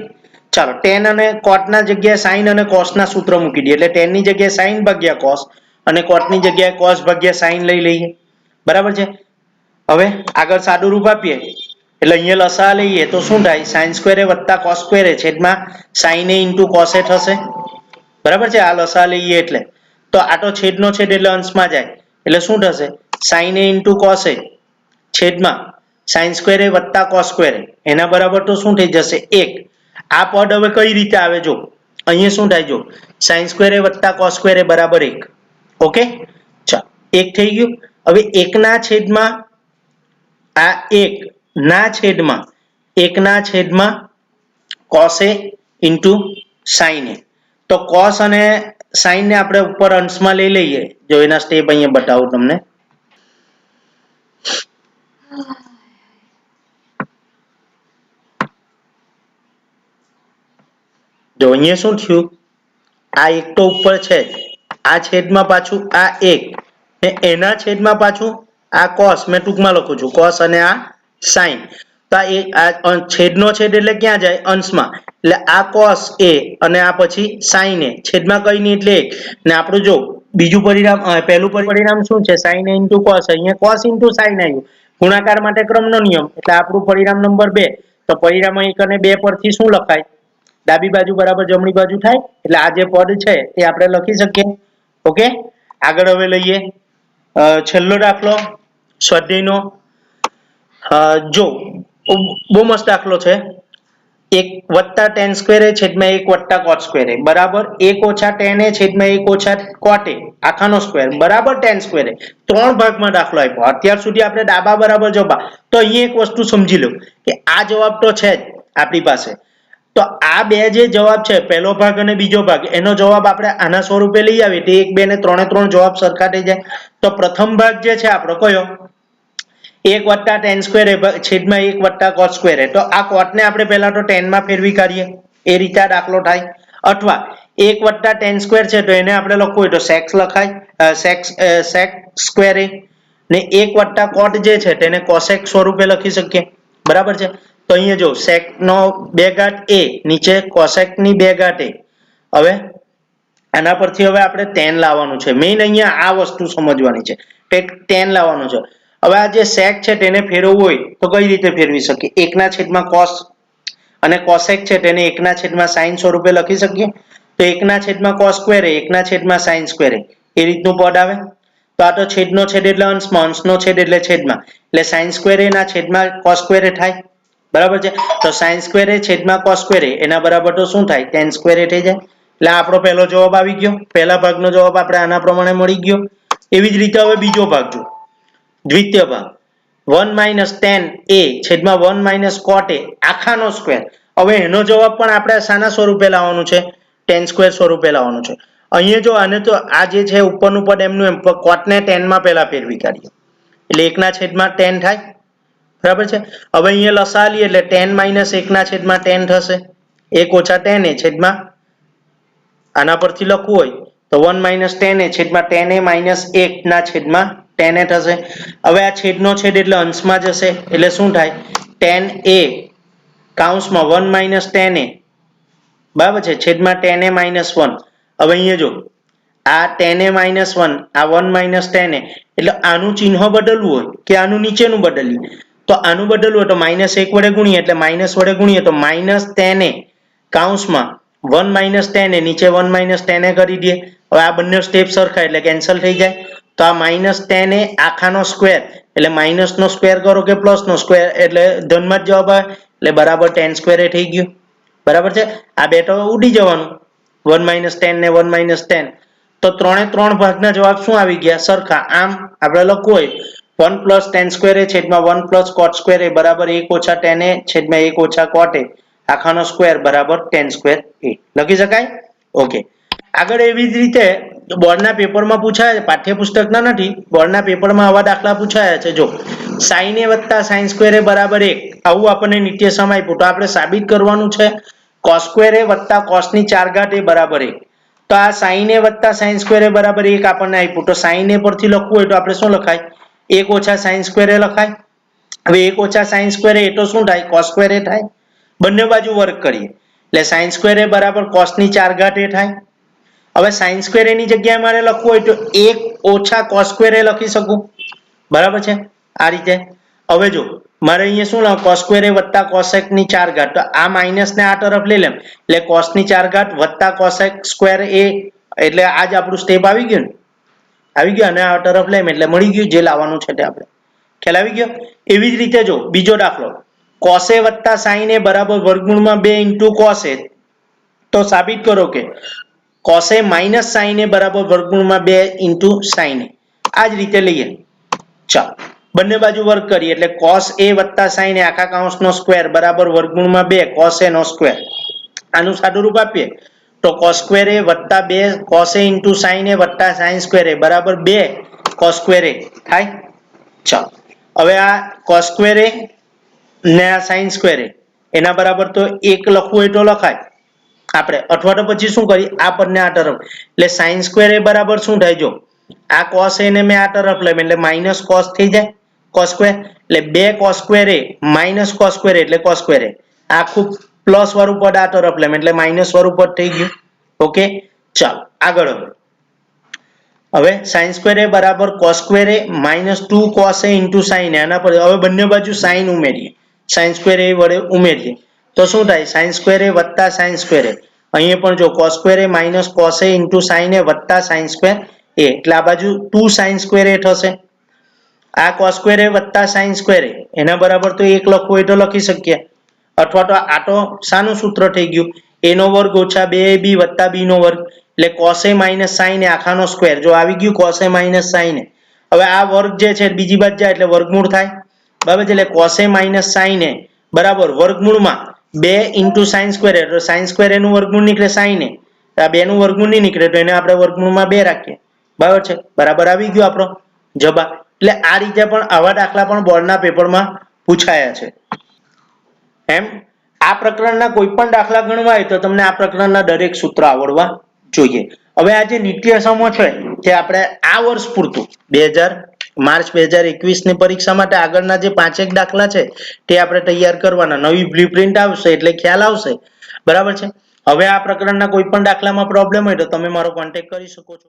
ચાલો tan અને cot ના જગ્યાએ sin અને cos ના સૂત્ર મૂકી દઈએ એટલે tan ની જગ્યાએ sin ભાગ્યા cos અને cot ની જગ્યાએ cos ભાગ્યા sin લઈ લઈએ. બરાબર છે. હવે આગળ સાદું રૂપ આપીએ એટલે અહીંયા લસા લઈએ તો શું થાય? sin square a વત્તા cos square a છેદમાં sin a into cos a થશે. બરાબર છે. આ લસા લઈએ એટલે તો આ તો છેદનો છેદ એટલે અંશમાં જાય એટલે શું થશે? sin a into cos a છેદમાં sin square a વત્તા cos square a એના બરાબર તો શું થઈ જશે? 1. આ પદ હવે કઈ રીતે આવે? જો અહીંયા શું થાય? જો sin square a વત્તા cos square a બરાબર 1. ઓકે. ચાલો 1 થઈ ગયું. હવે 1/tan આ એકના છેદમાં cos a into sin a. તો cos અને sin ને આપણે ઉપર અંશમાં લઈ લઈએ. જો એના સ્ટેપ અહીંયા બતાવું તમને. જો અહીંયા શું થયું, આ એક તો ઉપર છે, આ છેદમાં પાછું આ એક, ને એના છેદમાં પાછું આ cos, મેં ટૂંકમાં લખું છું cos અને આ sin. તો આ છેદનો છેદ એટલે ક્યાં જાય? અંશમાં. એટલે આ cos a અને આ પછી sin a, છેદમાં કઈ નહીં એટલે એક. ને આપણું જો બીજું પરિણામ, પહેલું પરિણામ શું છે? sin a into cos. અહીંયા cos into sin આવ્યું. ગુણાકાર માટે ક્રમનો નિયમ, એટલે આપણું પરિણામ નંબર 2. તો પરિણામ 1 અને 2 પરથી શું લખાય? ડાબી બાજુ બરાબર જમણી બાજુ થાય, એટલે આ જે પદ છે એ આપણે લખી શકીએ. ઓકે, આગળ હવે લઈએ છેલ્લો દાખલો સ્વાધ્યાયનો. જો બહુ મસ્ત દાખલો છે. 1 + tan સ્ક્વેર a છેદમાં 1 + cot સ્ક્વેર a બરાબર 1 - tan a છેદમાં 1 - cot a આખાનો સ્ક્વેર બરાબર tan સ્ક્વેર a. 3 ભાગમાં દાખલો આપ્યો. અત્યાર સુધી આપણે ડાબા બરાબર જવાબ. તો અહીંયા એક વસ્તુ સમજી લો કે આ જવાબ તો છે જ આપણી પાસે. તો આ બે જે જવાબ છે, પહેલો ભાગ અને બીજો ભાગ, એનો જવાબ આપણે આના સ્વરૂપે લઈ આવીએ તો 1, 2 ને 3 3 જવાબ સરખા થઈ જાય. તો પ્રથમ ભાગ જે છે આપણો કયો? 1 + tan સ્ક્વેર a છેદમાં 1 + cot સ્ક્વેર a. તો આ cot ને આપણે પહેલા તો tan માં ફેરવી કાઢીએ, એ રીતે આ દાખલો થાય. અથવા 1 + tan સ્ક્વેર છે તો એને આપણે લખવું હોય તો sec લખાય, sec સ્ક્વેર a. ને 1 + cot જે છે તેને cosec સ્વરૂપે લખી શકીએ. બરાબર છે. તો અહીંયા જો sec નો 2 ઘાત a નીચે cosec ની 2 ઘાત a. હવે આના પરથી હવે આપણે tan લાવવાનું છે. મેઈન અહીંયા આ વસ્તુ સમજવાની છે કે tan લાવવાનું છે. હવે આ જે sec છે તેને ફેરવવું હોય તો કઈ રીતે ફેરવી શકીએ? 1 / cos અને cosec છે તેને 1 / sin સ્વરૂપે લખી શકીએ. તો 1 / cos square a 1 / sin square a એ રીતનું પદ આવે. તો આ તો છેદનો છેદ એટલે અંશમાં, અંશનો છેદ એટલે છેદમાં, એટલે sin સ્ક્વેર a ના છેદમાં cos સ્ક્વેર a થાય. બરાબર છે. તો sin સ્ક્વેર a છેદમાં cos સ્ક્વેર a એના બરાબર તો શું થાય? tan સ્ક્વેર a થઈ જાય. એટલે આપણો પહેલો જવાબ આવી ગયો. પહેલા ભાગનો જવાબ આપણે આના પ્રમાણે મળી ગયો. એવી જ રીતે હવે બીજો ભાગ જો, દ્વિતીય ભાગ 1 - tan a છેદમાં 1 - cot a આખાનો સ્ક્વેર. હવે એનો જવાબ પણ આપણે શાના સ્વરૂપે લાવવાનું છે? tan સ્ક્વેર સ્વરૂપે લાવવાનું છે. અહીંયા જો આને તો આ જે છે ઉપરનું પદ એમનું એમ, cot ને tan માં પહેલા ફેરવી કાઢીએ એટલે 1 / tan થાય. બરાબર છે. હવે અહીંયા લસા લઈએ એટલે tan - 1 / tan થશે. 1 - tan a છેદમાં, આના પરથી લખવું હોય તો 1 - tan a છેદમાં tan a - 1 / tan a થશે. હવે આ છેદનો છેદ એટલે અંશમાં જશે એટલે શું થાય? tan a કૌંસમાં 1 - tan a બરાબર છે છેદમાં tan a - 1. હવે અહીંયા જો આ tan a - 1 આ 1 - tan a, એટલે આનું ચિહ્ન બદલવું હોય કે આનું નીચેનું બદલીએ, તો આનું બદલવું હોય તો -1 વડે ગુણીએ એટલે માઇનસ વડે ગુણીએ તો -tan a કૌંસમાં 1 - tan a નીચે 1 - tan a કરી દઈએ. હવે આ બંને સ્ટેપ સરખા એટલે કેન્સલ થઈ જાય. તો આ -tan a આખાનો સ્ક્વેર એટલે માઇનસ નો સ્ક્વેર કરો કે પ્લસ નો સ્ક્વેર એટલે ધનમાં જ જવાબ આવે એટલે બરાબર tan સ્ક્વેર a થઈ ગયું. બરાબર છે. આ બે તો ઉડી જવાનું, 1 - tan ને 1 - tan. તો 3 ભાગના જવાબ શું આવી ગયા? સરખા. આમ આપણે લખવું હોય 1 + tan સ્ક્વેર a છેદમાં 1 + cot સ્ક્વેર a બરાબર 1 - tan a છેદમાં 1 - cot a આખાનો સ્ક્વેર બરાબર tan સ્ક્વેર a લખી શકાય. ઓકે, આગળ એવી જ રીતે બોર્ડના પેપરમાં પૂછાય, પાઠ્યપુસ્તકના નથી, બોર્ડના પેપરમાં આવા દાખલા પૂછાયા છે. જો sin a + sin square a બરાબર 1 આવું આપણને નિત્યસમ આપ્યું તો આપણે સાબિત કરવાનું છે cos સ્ક્વેર a + cos ની 4 ઘાત a બરાબર 1. તો આ sin a + sin square a બરાબર 1 આપણને આપ્યું તો sin a પરથી લખવું હોય તો આપણે શું લખાય? 1 - sin સ્ક્વેર a લખાય. હવે 1 - sin સ્ક્વેર a તો શું થાય? cos સ્ક્વેર a થાય. બંને બાજુ વર્ગ કરીએ એટલે sin સ્ક્વેર a બરાબર cos ની 4 ઘાત a થાય. હવે sin સ્ક્વેર a ની જગ્યાએ મારે લખવું હોય તો 1 - cos સ્ક્વેર a લખી શકું. બરાબર છે આ રીતે. હવે જો મારે અહીંયા શું લખવું? cos સ્ક્વેર a + cosec ની 4 ઘાત. તો આ માઈનસ ને આ તરફ લઈ લેમ એટલે cos ની 4 ઘાત + cosec સ્ક્વેર a એટલે આ જ આપણું સ્ટેપ આવી ગયું ને, આવી ગયું. અને આ તરફ લેમ એટલે મળી ગયું જે લાવવાનું છે તે આપણે. ખ્યાલ આવી ગયો. એવી જ રીતે જો બીજો દાખલો cos a + sin a બરાબર √2 * cos a. તો સાબિત કરો કે cos a - sin a બરાબર √2 * sin a. આ જ રીતે લઈએ. ચાલો બંને બાજુ વર્ગ કરીએ એટલે cos a વત્તા sin a આખા કૌંસનો સ્ક્વેર બરાબર વર્ગમૂળમાં 2 cos a નો સ્ક્વેર. આનું સાદું રૂપ આપીએ તો cos સ્ક્વેર a વત્તા 2 cos a into sin a વત્તા sin સ્ક્વેર a બરાબર 2 cos સ્ક્વેર a થાય. ચાલો હવે આ cos સ્ક્વેર a ને આ sin સ્ક્વેર a એના બરાબર તો 1 લખવું હોય તો લખાય આપણે, અથવા તો પછી શું કરીએ આ પદને આ તરફ એટલે sin સ્ક્વેર a બરાબર શું થાય જો આ cos a ને મેં આ તરફ લઈ એટલે માઈનસ cos થઈ જાય cos સ્ક્વેર એટલે 2 cos square a minus cos square a એટલે cos સ્ક્વેર a આખું પ્લસ વાળું પદ આ તરફ લઈ એટલે માઈનસ વાળું પદ થઈ ગયું. ઓકે ચાલો આગળ હવે sin સ્ક્વેર a બરાબર cos square a minus 2 cos a into sin a આના પર હવે બંને બાજુ sin ઉમેરીએ sin સ્ક્વેર a વડે ઉમેરીએ તો શું થાય sin સ્ક્વેર a વત્તા sin સ્ક્વેર a અહીંયા પણ જો cos square a minus cos a into sin a વત્તા sin સ્ક્વેર a એટલે આ બાજુ 2 sin સ્ક્વેર a થશે. આ cos સ્ક્વેર a વત્તા sin સ્ક્વેર a એના બરાબર તો 1 લખવું હોય તો લખી શકીએ, અથવા તો આ તો શાનું સૂત્ર થઈ ગયું a નો વર્ગ ઓછા 2ab વત્તા b નો વર્ગ એટલે cos a minus sin a આખાનો સ્ક્વેર જો આવી ગયું cos a minus sin a. હવે આ વર્ગ જે છે બીજી બાજુ જાય એટલે વર્ગમૂળ થાય બરાબર છે એટલે cos a minus sin a બરાબર વર્ગમૂળમાં 2 into sin સ્ક્વેર a એટલે sin સ્ક્વેર a નું વર્ગમૂળ નીકળે sin a, આ 2 નું વર્ગમૂળ નહીં નીકળે તો એને આપણે વર્ગમૂળમાં 2 રાખીએ બરાબર છે. બરાબર આવી ગયો આપણો જવાબ. એટલે આ રીતે પણ આવા દાખલા પણ બોર્ડના પેપરમાં પૂછાયા છે. એમ આ પ્રકરણના કોઈ પણ દાખલા ગણવા હોય તો તમને આ પ્રકરણના દરેક સૂત્ર આવડવા જોઈએ. હવે આ જે નિત્યસમો છે જે આપણે આ વર્ષ પૂરતું માર્ચ 2021 ની પરીક્ષા માટે આગળના જે 5 દાખલા છે તે આપણે તૈયાર કરવાના. નવી બ્લુપ્રિન્ટ આવશે એટલે ખ્યાલ આવશે બરાબર છે. હવે આ પ્રકરણના કોઈ પણ દાખલામાં પ્રોબ્લેમ હોય તો તમે મારો કોન્ટેક્ટ કરી શકો છો.